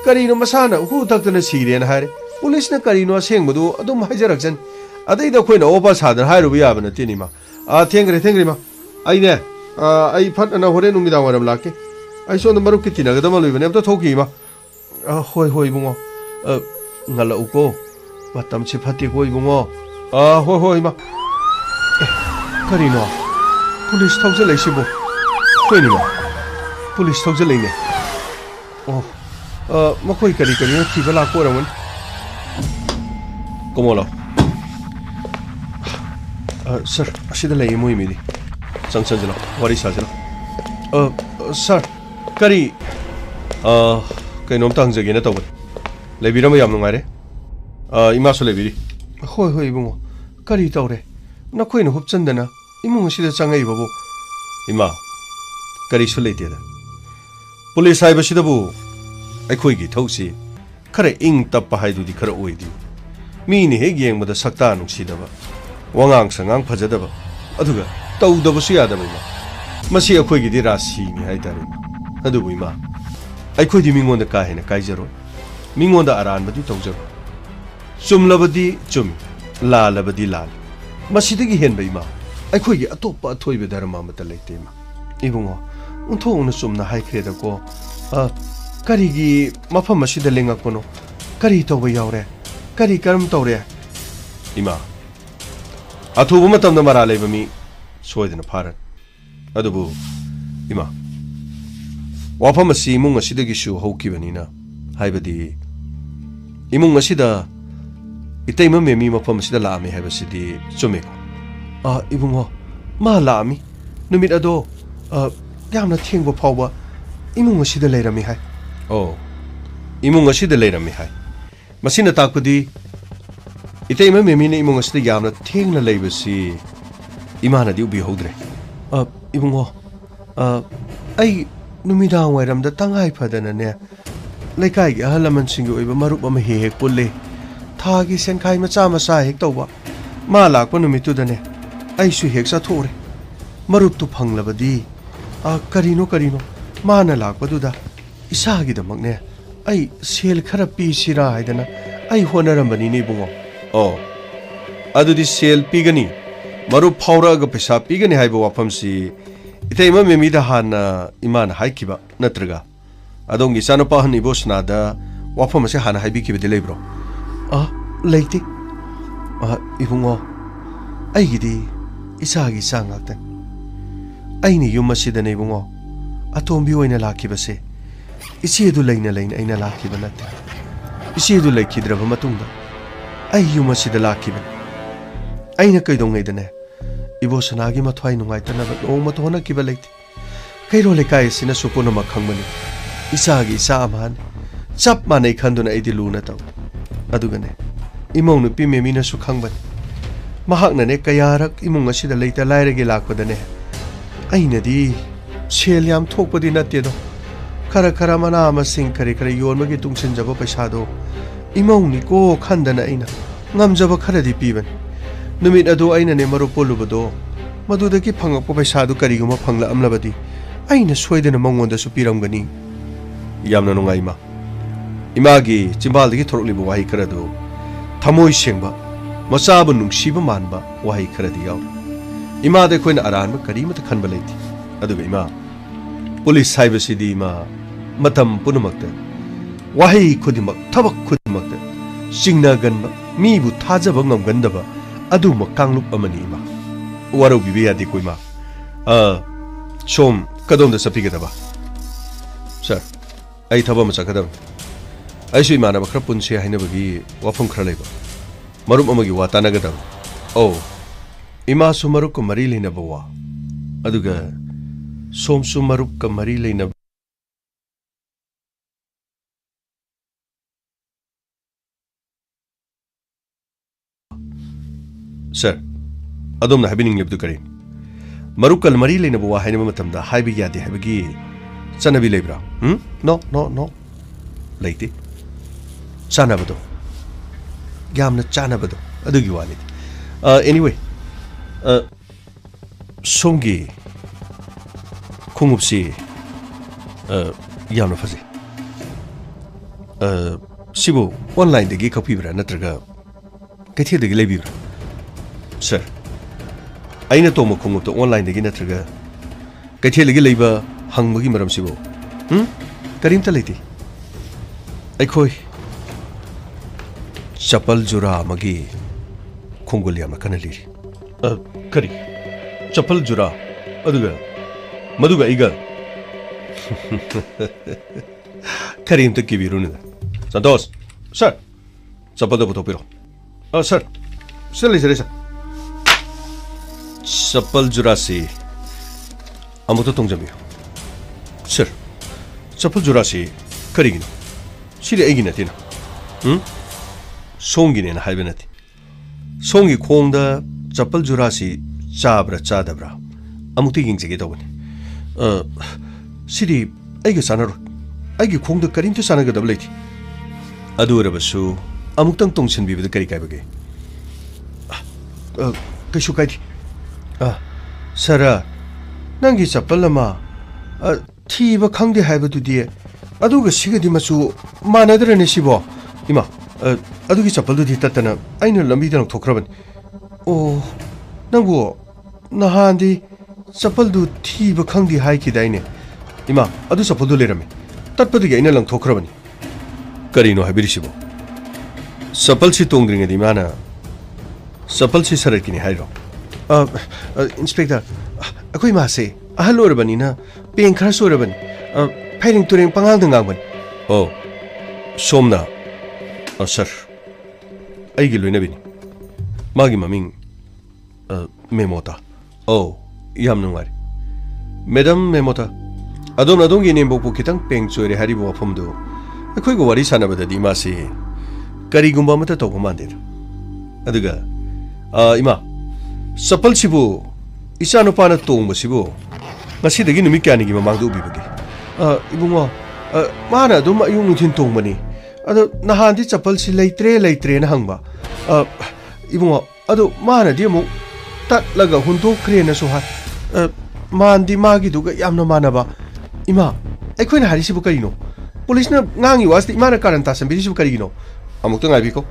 ꯀꯔꯤꯅꯣ ꯃꯁꯥꯅ ꯎꯍꯨ ꯊꯛꯇꯅ ꯁꯤꯔꯦꯅ ꯍꯥꯏꯔꯦ ꯄꯨꯂꯤꯁꯅ ꯀꯔꯤꯅꯣ ꯑꯁꯦꯡꯕꯗꯨ ꯑꯗꯨꯝ ꯍꯥꯏꯖꯔꯛꯆꯅꯤ ꯑꯗꯩꯗ ꯑꯩꯈꯣꯏꯅ ꯑꯣꯄꯥ ꯁꯥꯗꯅ ꯍꯥꯏꯔꯨꯕ ꯌꯥꯕ ꯅꯠꯇꯦꯅꯤ ꯏꯃꯥ ꯊꯦꯡꯈ꯭ꯔꯦ ꯏꯃꯥ ꯑꯩꯅꯦ ꯑꯩ ꯐꯠꯅ ꯍꯣꯔꯦꯟ ꯅꯨꯃꯤꯗꯥꯡ ꯋꯥꯏꯔꯝ ꯂꯥꯛꯀꯦ ꯑꯩ ꯁꯣꯝꯗ ꯃꯔꯨꯞꯀꯤ ꯇꯤꯟꯅꯒꯗꯕ ꯂꯩꯕꯅꯦ ꯑꯝꯇ ꯊꯣꯛꯈꯤ ꯏꯃꯥ ꯍꯣꯏ ꯏꯕꯨꯡꯉꯣ ꯉꯜꯂꯛꯎꯀꯣ ꯃꯇꯝꯁꯤ ꯐꯠꯇꯦꯀꯣ ꯏꯕꯨꯡꯉꯣ ꯍꯣꯏ ꯏꯃꯥ ꯀꯔꯤꯅꯣ ꯄꯨꯂꯤꯁ ꯊꯧꯖꯤꯜꯂꯛꯏꯁꯤꯕꯨ ꯍꯣꯏꯅꯤꯃ ꯄꯨꯂꯤꯁ ꯊꯧꯖꯤꯜꯂꯛꯏꯅꯦ ꯃꯈꯣꯏ ꯀꯔꯤꯅꯣ ꯊꯤꯕ ꯂꯥꯛꯄ ꯑꯣꯏꯔꯝꯒꯅꯤ ꯀꯣꯃꯣꯂꯣ ꯁꯔ ꯑꯁꯤꯗ ꯂꯩꯌꯦ ꯃꯣꯏ ꯃꯤꯗꯤ ꯆꯪꯁꯟꯁꯤꯂꯣ ꯋꯥꯔꯤ ꯁꯥꯁꯤꯂꯣ ꯁꯔ ꯀꯔꯤ ꯀꯩꯅꯣꯝꯇ ꯍꯪꯖꯒꯦꯅ ꯇꯧꯕꯅꯤ ꯂꯩꯕꯤꯔꯝꯕ ꯌꯥꯝ ꯅꯨꯡꯉꯥꯏꯔꯦ ꯏꯃꯥꯁꯨ ꯂꯩꯕꯤꯔꯤ ꯍꯣꯏ ꯏꯕꯨꯡꯉꯣ ꯀꯔꯤ ꯇꯧꯔꯦ ꯅꯈꯣꯏꯅ ꯍꯨꯞꯆꯟꯗꯅ ꯏꯃꯨꯡ ꯑꯁꯤꯗ ꯆꯪꯉꯛꯏꯕꯕꯨ ꯏꯃꯥ ꯀꯔꯤꯁꯨ ꯂꯩꯇꯦꯗ ꯄꯨꯂꯤꯁ ꯍꯥꯏꯕꯁꯤꯗꯕꯨ ꯑꯩꯈꯣꯏꯒꯤ ꯊꯧꯁꯤ ꯈꯔ ꯏꯪ ꯇꯞꯄ ꯍꯥꯏꯗꯨꯗꯤ ꯈꯔ ꯑꯣꯏꯗꯦ ꯃꯤꯅ ꯍꯦꯛ ꯌꯦꯡꯕꯗ ꯁꯛꯇꯥ ꯅꯨꯡꯁꯤꯗꯕ ꯋꯥꯉꯥꯡ ꯁꯉꯥꯡ ꯐꯖꯗꯕ ꯑꯗꯨꯒ ꯇꯧꯗꯕꯁꯨ ꯌꯥꯗꯕ ꯏꯃꯥ ꯃꯁꯤ ꯑꯩꯈꯣꯏꯒꯤꯗꯤ ꯔꯥꯁꯤꯅꯤ ꯍꯥꯏꯇꯥꯔꯦ ꯑꯗꯨꯕꯨ ꯏꯃꯥ ꯑꯩꯈꯣꯏꯗꯤ ꯃꯤꯉꯣꯟꯗ ꯀꯥ ꯍꯦꯟꯅ ꯀꯥꯏꯖꯔꯣꯏ ꯃꯤꯉꯣꯟꯗ ꯑꯔꯥꯟꯕꯗꯤ ꯇꯧꯖꯔꯣꯏ ꯆꯨꯝꯂꯕꯗꯤ ꯆꯨꯝꯃꯤ ꯂꯥꯜꯂꯕꯗꯤ ꯂꯥꯜꯂꯤ ꯃꯁꯤꯗꯒꯤ ꯍꯦꯟꯕ ꯏꯃꯥ ꯑꯩꯈꯣꯏꯒꯤ ꯑꯇꯣꯞꯄ ꯑꯊꯣꯏꯕ ꯙꯔꯃ ꯑꯃꯠꯇ ꯂꯩꯇꯦ ꯏꯃꯥ ꯏꯕꯨꯡꯉꯣ ꯑꯣꯟꯊꯣꯛꯅ ꯆꯨꯝꯅ ꯍꯥꯏꯈ꯭ꯔꯦꯗꯀꯣ ꯀꯔꯤꯒꯤ ꯃꯐꯝ ꯑꯁꯤꯗ ꯂꯦꯡꯉꯛꯄꯅꯣ ꯀꯔꯤ ꯇꯧꯕ ꯌꯥꯎꯔꯦ ꯀꯔꯤ ꯀꯔꯝ ꯇꯧꯔꯦ ꯏꯃꯥ ꯑꯊꯨꯕ ꯃꯇꯝꯗ ꯃꯔꯥ ꯂꯩꯕ ꯃꯤ ꯁꯣꯏꯗꯅ ꯐꯥꯔꯅꯤ ꯑꯗꯨꯕꯨ ꯏꯃꯥ ꯋꯥꯐꯝ ꯑꯁꯤ ꯏꯃꯨꯡ ꯑꯁꯤꯗꯒꯤꯁꯨ ꯍꯧꯈꯤꯕꯅꯤꯅ ꯍꯥꯏꯕꯗꯤ ꯏꯃꯨꯡ ꯑꯁꯤꯗ ꯏꯇꯩꯃ ꯃꯦꯃꯤ ꯃꯐꯝ ꯑꯁꯤꯗ ꯂꯥꯛꯑꯝꯃꯤ ꯍꯥꯏꯕꯁꯤꯗꯤ ꯆꯨꯝꯃꯦꯀꯣ ꯏꯕꯨꯡꯉꯣ ꯃꯥ ꯂꯥꯛꯑꯝꯃꯤ ꯅꯨꯃꯤꯠ ꯑꯗꯣ ꯌꯥꯝꯅ ꯊꯦꯡꯕ ꯐꯥꯎꯕ ꯏꯃꯨꯡ ꯑꯁꯤꯗ ꯂꯩꯔꯝꯃꯤ ꯍꯥꯏ ꯏꯃꯨꯡ ꯑꯁꯤꯗ ꯂꯩꯔꯝꯃꯤ ꯍꯥꯏ ꯃꯁꯤꯅ ꯇꯥꯛꯄꯗꯤ ꯏꯇꯩꯃ ꯃꯦꯃꯤꯅ ꯏꯃꯨꯡ ꯑꯁꯤꯗ ꯌꯥꯝꯅ ꯊꯦꯡꯅ ꯂꯩꯕꯁꯤ ꯏꯃꯥꯅꯗꯤ ꯎꯕꯤꯍꯧꯗ꯭ꯔꯦ ꯏꯕꯨꯡꯉꯣ ꯑꯩ ꯅꯨꯃꯤꯗꯥꯡ ꯋꯥꯏꯔꯝꯗ ꯇꯉꯥꯏ ꯐꯗꯅꯅꯦ ꯂꯩꯀꯥꯏꯒꯤ ꯑꯍꯜ ꯂꯃꯟꯁꯤꯡꯒꯤ ꯑꯣꯏꯕ ꯃꯔꯨꯞ ꯑꯃ ꯍꯦꯛ ꯍꯦꯛ ꯄꯨꯜꯂꯤ ꯊꯥꯒꯤ ꯁꯦꯟꯈꯥꯏ ꯃꯆꯥ ꯃꯆꯥ ꯍꯦꯛ ꯇꯧꯕ ꯃꯥ ꯂꯥꯛꯄ ꯅꯨꯃꯤꯠꯇꯨꯗꯅꯦ ꯑꯩꯁꯨ ꯍꯦꯛ ꯆꯠꯊꯣꯛꯎꯔꯦ ꯃꯔꯨꯞꯇꯨ ꯐꯪꯂꯕꯗꯤ ꯀꯔꯤꯅꯣ ꯃꯥꯅ ꯂꯥꯛꯄꯗꯨꯗ ꯏꯁꯥꯒꯤꯗꯃꯛꯅꯦ ꯑꯩ ꯁꯦꯜ ꯈꯔ ꯄꯤꯁꯤꯔꯥ ꯍꯥꯏꯗꯅ ꯑꯩ ꯍꯣꯠꯅꯔꯝꯕꯅꯤꯅꯦ ꯏꯕꯨꯡꯉꯣ ꯑꯗꯨꯗꯤ ꯁꯦꯜ ꯄꯤꯒꯅꯤ ꯃꯔꯨꯞ ꯐꯥꯎꯔꯛꯑꯒ ꯄꯩꯁా ꯄꯤꯒꯅꯤ ꯍꯥꯏꯕ ꯋꯥꯐꯝꯁꯤ ꯏꯇꯩꯃ ꯃꯦꯃꯤꯗ ꯍꯥꯟꯅ ꯏꯃꯥꯅ ꯍꯥꯏꯈꯤꯕ ꯅꯠꯇ꯭ꯔꯒ ꯑꯗꯣꯝꯒꯤ ꯏꯆꯥꯅꯨꯄꯥ ꯑꯍꯟ ꯏꯕꯣꯁꯅꯥꯗ ꯋꯥꯐꯝ ꯑꯁꯤ ꯍꯥꯟꯅ ꯍꯥꯏꯕꯤꯈꯤꯕꯗꯤ ꯂꯩꯕ꯭ꯔꯣ ꯂꯩꯇꯦ ꯏꯕꯨꯡꯉꯣ ꯑꯩꯒꯤꯗꯤ ꯏꯆꯥꯒꯤ ꯏꯆꯥ ꯉꯥꯛꯇꯅꯤ ꯑꯩꯅ ꯌꯨꯝ ꯑꯁꯤꯗꯅꯦ ꯏꯕꯨꯡꯉꯣ ꯑꯇꯣꯝꯕꯤ ꯑꯣꯏꯅ ꯂꯥꯛꯈꯤꯕꯁꯦ ꯏꯆꯦꯗꯨ ꯂꯩꯅ ꯑꯩꯅ ꯂꯥꯛꯈꯤꯕ ꯅꯠꯇꯦ ꯏꯆꯦꯗꯨ ꯂꯩꯈꯤꯗ꯭ꯔꯕ ꯃꯇꯨꯡꯗ ꯑꯩ ꯌꯨꯝ ꯑꯁꯤꯗ ꯂꯥꯛꯈꯤꯕꯅꯤ ꯑꯩꯅ ꯀꯩꯗꯧꯉꯩꯗꯅꯦ ꯏꯕꯣꯁꯅꯥꯒꯤ ꯃꯊ꯭ꯋꯥꯏ ꯅꯨꯡꯉꯥꯏꯇꯅꯕ ꯅꯣꯡꯃꯇ ꯍꯣꯠꯅꯈꯤꯕ ꯂꯩꯇꯦ ꯀꯩꯔꯣꯜ ꯂꯩꯀꯥꯏ ꯑꯁꯤꯅꯁꯨ ꯄꯨꯝꯅꯃꯛ ꯈꯪꯕꯅꯤ ꯏꯆꯥꯒꯤ ꯏꯆꯥ ꯑꯃꯅꯤ ꯆꯞ ꯃꯥꯟꯅꯩ ꯈꯟꯗꯨꯅ ꯑꯩꯗꯤ ꯂꯨꯅ ꯇꯧ ꯑꯗꯨꯒꯅꯦ ꯏꯃꯧ ꯅꯨꯄꯤ ꯃꯦꯃꯤꯅꯁꯨ ꯈꯪꯕꯅꯤ ꯃꯍꯥꯛꯅꯅꯦ ꯀꯌꯥꯔꯛ ꯏꯃꯨꯡ ꯑꯁꯤꯗ ꯂꯩꯇ ꯂꯥꯏꯔꯒꯤ ꯂꯥꯛꯄꯗꯅꯦ ꯑꯩꯅꯗꯤ ꯁꯦꯜ ꯌꯥꯝ ꯊꯣꯛꯄꯗꯤ ꯅꯠꯇꯦꯗꯣ खरा मना मसिंग खरे योनमगी तुंगसिनजब पैसादो इमौनिको खंदना अइना ngamjaba kharadi piban numit adu aina ne maru polubado madudagi phangakpa paisadu kariguma phangla amlabadi aina soidana mangonda su piramgani yamna nungai ma imagi chimbaldagi thoroklibu wahi karadu thamoi sengba machabu nungsiba manba wahi kharadi yaw ima de koina aranba karimata khanba leiti aduga ima police saibasidi ma matam punumakta wahi khudimak thabak khudimakta singna ganba मीबु थाजब ngमगंदबा अदुम कांगलुप अमनी मा वारो बिबे यादि कोइमा सोम कदोम द सपिगदबा सर आई थबा मचा कदम आइसु इमानब खर पुनसे हाइनबगी वाफम खर लेबा मरुप अमगी वा तानगदम ओ इमा सु मरुप को मरी लेनबा वा अदुगा सोम सु मरुप का मरी लेनब सर अदोम हाबिनिंग लेबदु करी मरुकल मरी लेनबो वा हाइनबा मतमदा हाइबि यादे हाइबगी चनबि लेब्रा नो नो नो लेते चानबदो यामना चानबदो अदुगी वानि एनीवे सोंगी खुंगुपसी यामना फजे सिबो ऑनलाइन दगी कपिब्रा नत्रगा कैथेदगी लेबिब्रा सर अइना तोम खुंगुप तो ऑनलाइन दगी नत्रगा कैथेलगी लेबा हंगबगी मरम सिबो करीमता लेती अखोय चपल जुरा मगी खुंगुल याम कनली करी चपल जुरा अदुगा मदुगा इगा करीमता किबिरुनु संतोष सर चपल दो तो पिरो सर सर ले सर चप्पल जुरासी अमुतो तोंजमियो सर चप्पल जुरासी करिगिनो सिरे एगी नथिना सोंगिने ना हाइबे नथि सोंगी खोंगदा चप्पल जुरासी चाब्रा चादब्रा अमुति गिंगजेगे दबने सिरि एगी सानरो एगी खोंगदा करिमते सानगदब लेथि अदुरबसु अमुक्तंग तोंगसिन बिबद करि कायबगे कैसु कायथि सर नंगी चप्पल मा थीब खंगदे हाइबदुदि ꯑꯗꯨꯒ ꯁꯤꯒꯗꯤ ꯃꯆꯨ ꯃꯥꯟꯅꯗ꯭ꯔꯅꯦ ꯁꯤꯕꯣ ꯏꯃꯥ ꯑꯗꯨꯒꯤ ꯆꯄꯜꯗꯨꯗꯤ ꯇꯠꯇꯅ ꯑꯩꯅ ꯂꯝꯕꯤꯗ ꯂꯪꯊꯣꯛꯈ꯭ꯔꯕꯅꯤ ꯑꯣ ꯅꯪꯕꯨ ꯅꯍꯥꯟꯗꯤ ꯆꯄꯜꯗꯨ ꯊꯤꯕ ꯈꯪꯗꯦ ꯍꯥꯏꯈꯤꯗꯥꯏꯅꯦ 이마 아두 사포도 레라메 tatpadige ina lang thokrabani karino habirisibo sapalsi tongdringedi mana sapalsi sarakini hairo inspector akoi ma se ahal orabani na peng khar sorabani phairing tureng pangal dangangban oh somna sir aigi loina bini magi maming memota oh yam nungari madam memota adom adongi nembo pu kitang peng choire haribo wafamdo akhoi go wari sanabadadi masi karigumba mata tawba mandir aduga ima sapal sibu isano pana tongba sibu ngasi dagi numi kyani gi mamang do bibagi ibungo mana dum ayung thin tongmani ado nahandi chapal si leitre na hangba ibungo ado mana di mo tat laga hundo krena so ha mandi magi duga yamna manaba ima aikoina harisibu karino police na ngangi wasti imana karanta sambirisibu karino amukta ngai ko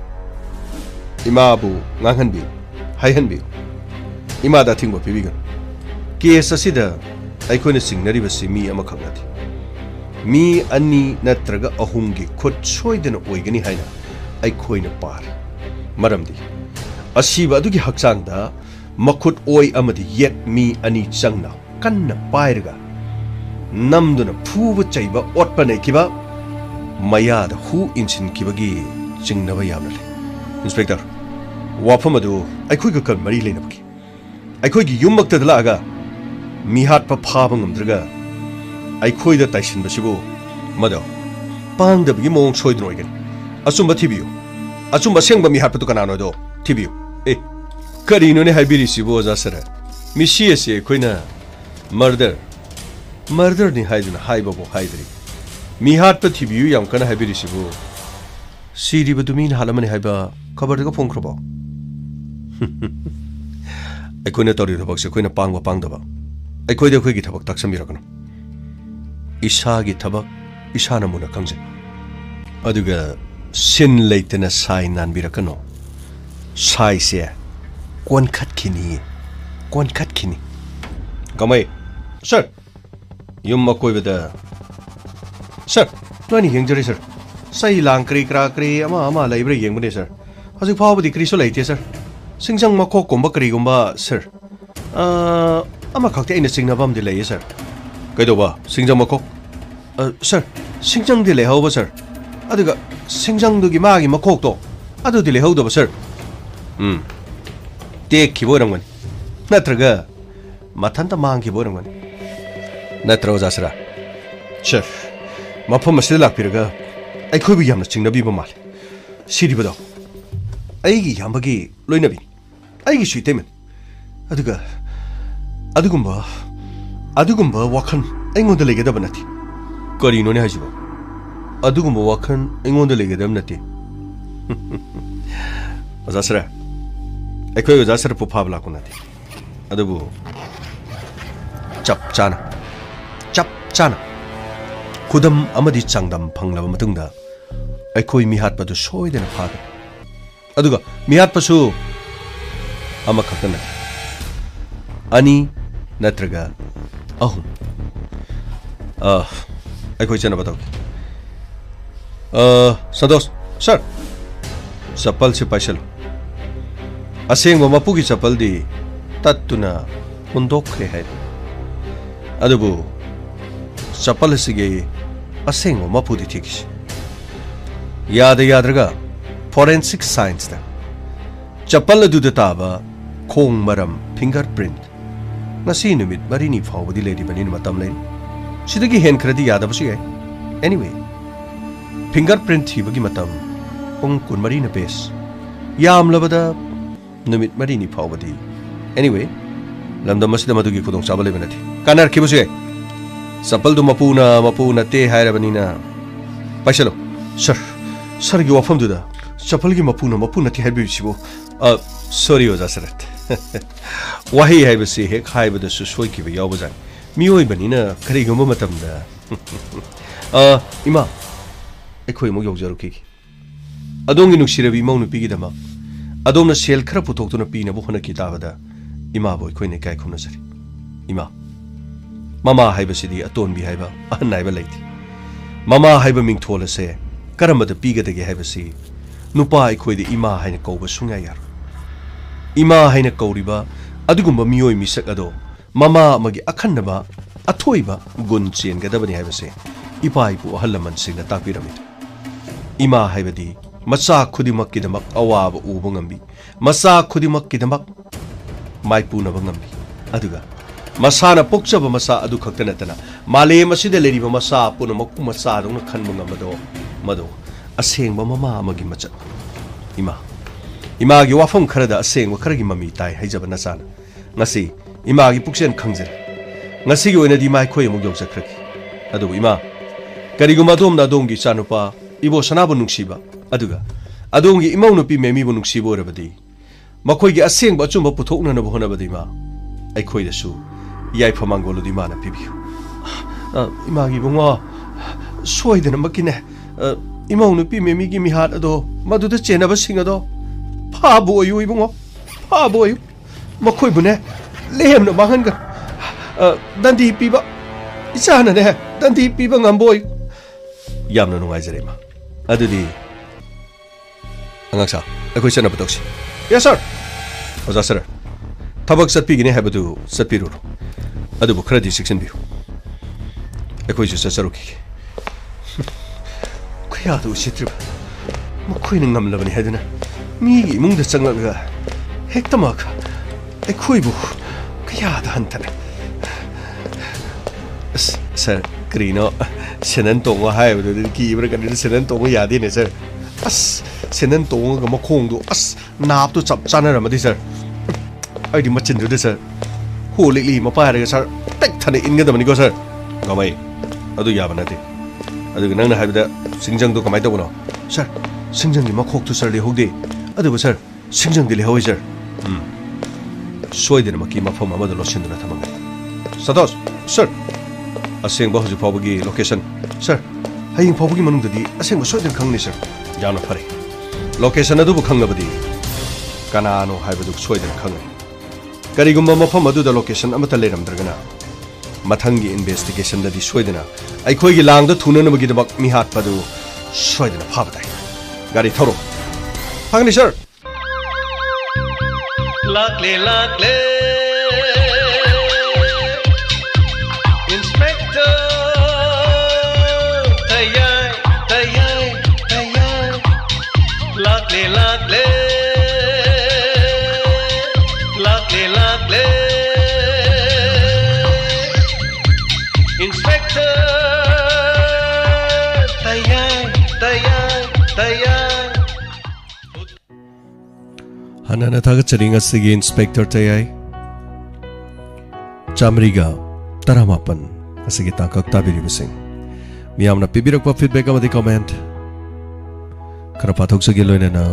ima bu nganhan bi haihan bi ima da thingba pibigan case asida aikoina singnari basi mi ama khagnati mi ani natraga ahumgi khot soidana oigani haina aikoina par maramdi asiba adugi hakchangda makhut oi amadi yet mi ani changna kanna pairga namduna phuba chaiba otpane kiba mayada hu insin kibagi jingnaba yamnale inspector wafamadu aikhoi ga kan mari leinabki aikhoi gi yummakta dalaga mi hat pa phaba ngamdraga aikhoi da taisin basibu mado pangda bi mong soidroi gan asumba thibiu asumba sengba mi hat pa to kanano do thibiu karino ne haibiri sibo jasara mi siese khoina murder ni haiduna haibabo haidri mi hat pa thibiu yam kana haibiri sibo siri badumin halamani haiba khabar ga phongkhrobo aikoina tori thabak se khoina pangdaba aikoi de khoi gi thabak taksamirakono isa gi thabak isa na muna kangje aduga sin leitena sai nan birakano sai se kon khat khini kamai sir yum makoi beda sir nani hengjari sir sai lang kri ama laibre yengbune sir haji phawbudi kri so laite sir singjang makho komba kri gomba sir ama khakte ina singna bam de lai sir kaidoba singjang makho sir singjang de lai hawba sir aduga singjang dugi magi makhok to adu de lai hawdoba sir tek kiborangani natraga mathanta mang kiborangani natra ojasra sir mafam asida lakpiraga aikhoi bi yamna chingnabi ba mal siri bado aigi yambagi loinabi aigi suitemen adugumba wakhan aingonda legedaba nati karino ne hajiba adugumba wakhan aingonda legedaba nati ojasra aikhoi ojasra pu phabla kunati adubu chap chana khudam amadi changdam phanglaba matungda aikhoi mi hat padu soidena phaga aduga mi hat pasu ama khakana ani natraga ahum aikhoi chana batau santos sir sapal se paisal aseng mapu ki sapal di tattuna undokre hai adubu sapal sige aseng mapu di thikis yadraga forensic science da chapal du da taba khong maram fingerprint ngasi numit marini phawdi ledi banin matam lein sidagi hen khradi yadabasu yai anyway fingerprint thibagi matam ong kun marina bes yam labada numit marini phawdi anyway lamdam masida madugi khudong sabale benati kanar kibusu yai sapal du mapuna te hairabanina paisalo sir gi wafam du da sapal gi mapuna te haibi sibo sorry ojasarat wahi haibasi hek haibada su soi ki ba yawbajang mioi banina kari gumba matam da Ima, ꯑꯩꯈꯣꯏ ꯑꯃꯨꯛ ꯌꯧꯖꯔꯛꯈꯤꯒꯦ ꯑꯗꯣꯝꯒꯤ ꯅꯨꯡꯁꯤꯔꯕꯤ ꯏꯃꯧ ꯅꯨꯄꯤꯒꯤꯗꯃꯛ ꯑꯗꯣꯝꯅ ꯁꯦꯜ ꯈꯔ ꯄꯨꯊꯣꯛꯇꯨꯅ ꯄꯤꯅꯕ ꯍꯣꯠꯅꯈꯤ ꯇꯥꯕꯗ ꯏꯃꯥꯕꯨ ꯑꯩꯈꯣꯏꯅ ꯏꯀꯥꯏ ꯈꯨꯝꯅꯖꯔꯤ ꯏꯃꯥ ꯃꯃꯥ ꯍꯥꯏꯕꯁꯤꯗꯤ ꯑꯇꯣꯟꯕꯤ ꯍꯥꯏꯕ ꯑꯍꯟ ꯍꯥꯏꯕ ꯂꯩꯇꯦ ꯃꯃꯥ ꯍꯥꯏꯕ ꯃꯤꯡꯊꯣꯜ ꯑꯁꯦ ꯀꯔꯝꯕꯗ ꯄꯤꯒꯗꯒꯦ ꯍꯥꯏꯕꯁꯤ ꯅꯨꯄꯥ ꯑꯩꯈꯣꯏꯗ ꯏꯃꯥ ꯍꯥꯏꯅ ꯀꯧꯕ ꯁꯨꯡꯌꯥ ꯌꯥꯔꯣꯏ ꯏꯃꯥ ꯍꯥꯏꯅ ꯀꯧꯔꯤꯕ ꯑꯗꯨꯒꯨꯝꯕ ꯃꯤꯑꯣꯏ ꯃꯤꯁꯛ ꯑꯗꯣ ꯃꯃꯥ ꯑꯃꯒꯤ ꯑꯈꯟꯅꯕ ꯑꯊꯣꯏꯕ ꯒꯨꯟ ꯆꯦꯟꯒꯗꯕꯅꯤ ꯍꯥꯏꯕꯁꯦ ꯏꯄꯥ ꯏꯄꯨ ꯑꯍꯜ ꯂꯃꯟꯁꯤꯡꯅ ꯇꯥꯛꯄꯤꯔꯝꯃꯤ ꯏꯃꯥ ꯍꯥꯏꯕꯗꯤ ꯃꯆꯥ ꯈꯨꯗꯤꯡꯃꯛꯀꯤꯗꯃꯛ ꯑꯋꯥꯕ ꯎꯕ ꯉꯝꯕꯤ ꯃꯆꯥ ꯈꯨꯗꯤꯡꯃꯛꯀꯤꯗꯃꯛ ꯃꯥꯏꯄꯨꯅꯕ ꯉꯝꯕꯤ ꯑꯗꯨꯒ ꯃꯁꯥꯅ ꯄꯣꯛꯆꯕ ꯃꯆꯥ ꯑꯗꯨ ꯈꯛꯇ ꯅꯠꯇꯅ ꯃꯥꯂꯦꯝ ꯑꯁꯤꯗ ꯂꯩꯔꯤꯕ ꯃꯆꯥ ꯄꯨꯝꯅꯃꯛꯄꯨ ꯃꯆꯥꯗꯧꯅ ꯈꯟꯕ ꯉꯝꯕꯗꯣ ꯃꯗꯣ ꯑꯁꯦꯡꯕ ꯃꯃꯥ ꯑꯃꯒꯤ ꯃꯆꯠ ꯏꯃꯥꯒꯤ ꯋꯥꯐꯝ ꯈꯔꯗ ꯑꯁꯦꯡꯕ ꯈꯔꯒꯤ ꯃꯃꯤ ꯇꯥꯏ ꯍꯥꯏꯖꯕ ꯅꯆꯥꯅ ꯉꯁꯤ ꯏꯃꯥꯒꯤ ꯄꯨꯛꯆꯦꯜ ꯈꯪꯖꯔꯦ ꯉꯁꯤꯒꯤ ꯑꯣꯏꯅꯗꯤ ꯏꯃꯥ ꯑꯩꯈꯣꯏ ꯑꯃꯨꯛ ꯌꯧꯖꯈ꯭ꯔꯒꯦ ꯑꯗꯨꯕꯨ ꯏꯃꯥ ꯀꯔꯤꯒꯨꯝꯕ ꯑꯗꯣꯝꯅ ꯑꯗꯣꯝꯒꯤ ꯏꯆꯥꯅꯨꯄꯥ ꯏꯕꯣ ꯁꯅꯥꯕꯨ ꯅꯨꯡꯁꯤꯕ ꯑꯗꯨꯒ ꯑꯗꯣꯝꯒꯤ ꯏꯃꯧ ꯅꯨꯄꯤ ꯃꯦꯃꯤꯕꯨ ꯅꯨꯡꯁꯤꯕ ꯑꯣꯏꯔꯕꯗꯤ ꯃꯈꯣꯏꯒꯤ ꯑꯁꯦꯡꯕ ꯑꯆꯨꯝꯕ ꯄꯨꯊꯣꯛꯅꯅꯕ ꯍꯣꯠꯅꯕꯗ ꯏꯃꯥ ꯑꯩꯈꯣꯏꯗꯁꯨ ꯌꯥꯏꯐ ꯃꯥꯡꯒꯣꯜ ꯑꯗꯨ ꯏꯃꯥꯅ ꯄꯤꯕꯤꯌꯨ ꯏꯃꯥꯒꯤ ꯏꯕꯨꯡꯉꯣ ꯁꯣꯏꯗꯅꯃꯛꯀꯤꯅꯦ ꯏꯃꯧ ꯅꯨꯄꯤ ꯃꯦꯃꯤꯒꯤ ꯃꯤꯍꯥꯠ ꯑꯗꯣ ꯃꯗꯨꯗ ꯆꯦꯟꯅꯕꯁꯤꯡ ꯑꯗꯣ ꯐꯥꯕ ꯑꯣꯏꯌꯨ ꯏꯕꯨꯡꯉꯣ ꯐꯥꯕ ꯑꯣꯏꯌꯨ ꯃꯈꯣꯏꯕꯨꯅꯦ ꯂꯦꯝꯅ ꯃꯥꯡꯍꯟꯒꯅꯨ ꯗꯟꯗꯤ ꯄꯤꯕ ꯏꯆꯥꯅꯅꯦ ꯗꯟꯗꯤ ꯄꯤꯕ ꯉꯝꯕ ꯑꯣꯏꯌꯨ ꯌꯥꯝꯅ ꯅꯨꯡꯉꯥꯏꯖꯔꯦ ꯏꯃꯥ ꯑꯗꯨꯗꯤ ꯑꯉꯥꯡꯁꯥ ꯑꯩꯈꯣꯏ ꯆꯠꯅꯕ ꯇꯧꯁꯤ ꯌꯦꯁ ꯁꯔ ꯑꯣꯖꯥ ꯁꯔ ꯊꯕꯛ ꯆꯠꯄꯤꯒꯅꯤ ꯍꯥꯏꯕꯗꯨ ꯆꯠꯄꯤꯔꯨꯔꯣ ꯑꯗꯨꯕꯨ ꯈꯔꯗꯤ ꯆꯦꯛꯁꯤꯟꯕꯤꯌꯨ ꯑꯩꯈꯣꯏꯁꯨ ꯆꯠꯆꯔꯨꯈꯤꯒꯦ ꯈꯨꯌꯥꯗ ꯎꯁꯤꯠꯇ꯭ꯔꯤꯕ ꯃꯈꯣꯏꯅ ꯉꯝꯂꯕꯅꯤ ꯍꯥꯏꯗꯨꯅ ꯃꯤꯒꯤ ꯏꯃꯨꯡꯗ ꯆꯪꯂꯛꯂꯒ ꯍꯦꯛꯇꯃꯛ ꯑꯩꯈꯣꯏꯕꯨ ꯀꯌꯥꯗ ꯍꯟꯊꯅ ꯁꯔ ꯀꯔꯤꯅꯣ ꯁꯦꯅꯟ ꯇꯣꯡꯉꯣ ꯍꯥꯏꯕꯗꯨꯗꯤ ꯀꯤꯕ꯭ꯔꯥ ꯀꯔꯤꯅꯣ ꯁꯦꯅꯟ ꯇꯣꯡꯉꯣ ꯌꯥꯗꯦꯅꯦ ꯁꯔ ꯁꯦꯅꯟ ꯇꯣꯡꯉꯒ ꯃꯈꯣꯡꯗꯣ ꯅꯥꯞꯇꯣ ꯆꯞ ꯆꯥꯅꯔꯝꯃꯗꯤ ꯁꯔ ꯑꯩꯗꯤ ꯃꯆꯤꯟꯗꯨꯗ ꯁꯔ ꯍꯣ ꯂꯤꯛꯂꯤ ꯑꯃ ꯄꯥꯏꯔꯒ ꯁꯔ ꯄꯦꯛ ꯊꯅ ꯏꯟꯒꯗꯕꯅꯤꯀꯣ ꯁꯔ ꯉꯝꯃꯩ ꯑꯗꯨ ꯌꯥꯕ ꯅꯠꯇꯦ ꯑꯗꯨꯒ ꯅꯪꯅ ꯍꯥꯏꯕꯗ ꯁꯤꯡꯖꯪꯗꯣ ꯀꯃꯥꯏꯅ ꯇꯧꯕꯅꯣ ꯁꯔ ꯁꯤꯡꯖꯪꯒꯤ ꯃꯈꯣꯛꯇꯨ ꯁꯔ ꯂꯩꯍꯧꯗꯦ ꯑꯗꯨꯕꯨ ꯁꯔ ꯁꯤꯡꯖꯪꯗꯤ ꯂꯩꯍꯧꯏ ꯁꯔ ꯁꯣꯏꯗꯅꯃꯛꯀꯤ ꯃꯐꯝ ꯑꯃꯗ ꯂꯣꯠꯁꯤꯟꯗꯨꯅ ꯊꯝꯃꯝꯒꯅꯤ ꯁꯇꯣꯁ ꯁꯔ ꯑꯁꯦꯡꯕ ꯍꯧꯖꯤꯛ ꯐꯥꯎꯕꯒꯤ ꯂꯣꯀꯦꯁꯟ ꯁꯔ ꯍꯌꯦꯡ ꯐꯥꯎꯕꯒꯤ ꯃꯅꯨꯡꯗꯗꯤ ꯑꯁꯦꯡꯕ ꯁꯣꯏꯗꯅ ꯈꯪꯒꯅꯤ ꯁꯔ ꯌꯥꯝꯅ ꯐꯔꯦ ꯂꯣꯀꯦꯁꯟ ꯑꯗꯨꯕꯨ ꯈꯪꯂꯕꯗꯤ ꯀꯅꯥꯅꯣ ꯍꯥꯏꯕꯗꯨ ꯁꯣꯏꯗꯅ ꯈꯪꯒꯅꯤ ꯀꯔꯤꯒꯨꯝꯕ ꯃꯐꯝ ꯑꯗꯨꯗ ꯂꯣꯀꯦꯁꯟ ꯑꯃꯠꯇ ꯂꯩꯔꯝꯗ꯭ꯔꯒꯅ ꯃꯊꯪꯒꯤ ꯏꯟꯚꯦꯁꯇꯤꯒꯦꯁꯟꯗꯗꯤ ꯁꯣꯏꯗꯅ ꯑꯩꯈꯣꯏꯒꯤ ꯂꯥꯡꯗ ꯊꯨꯅꯅꯕꯒꯤꯗꯃꯛ ꯃꯤꯍꯥꯠꯄꯗꯨ ꯁꯣꯏꯗꯅ ꯐꯥꯕ ꯇꯥꯏ ꯒꯥꯔꯤ ꯊꯧꯔꯣ ꯐꯪꯒꯅꯤ sir Lakle lakle Inspector Tayai Tayai Tayai Lakle lakle Lakle lakle Inspector Tayai Tayai Tayai Hanana thagatsari ngasigi Inspector Tayai Chamriga Taramapan asigi tangkak tabiribasing miyamna pibirakpa feedback amadi comment khara pathok sagi loinana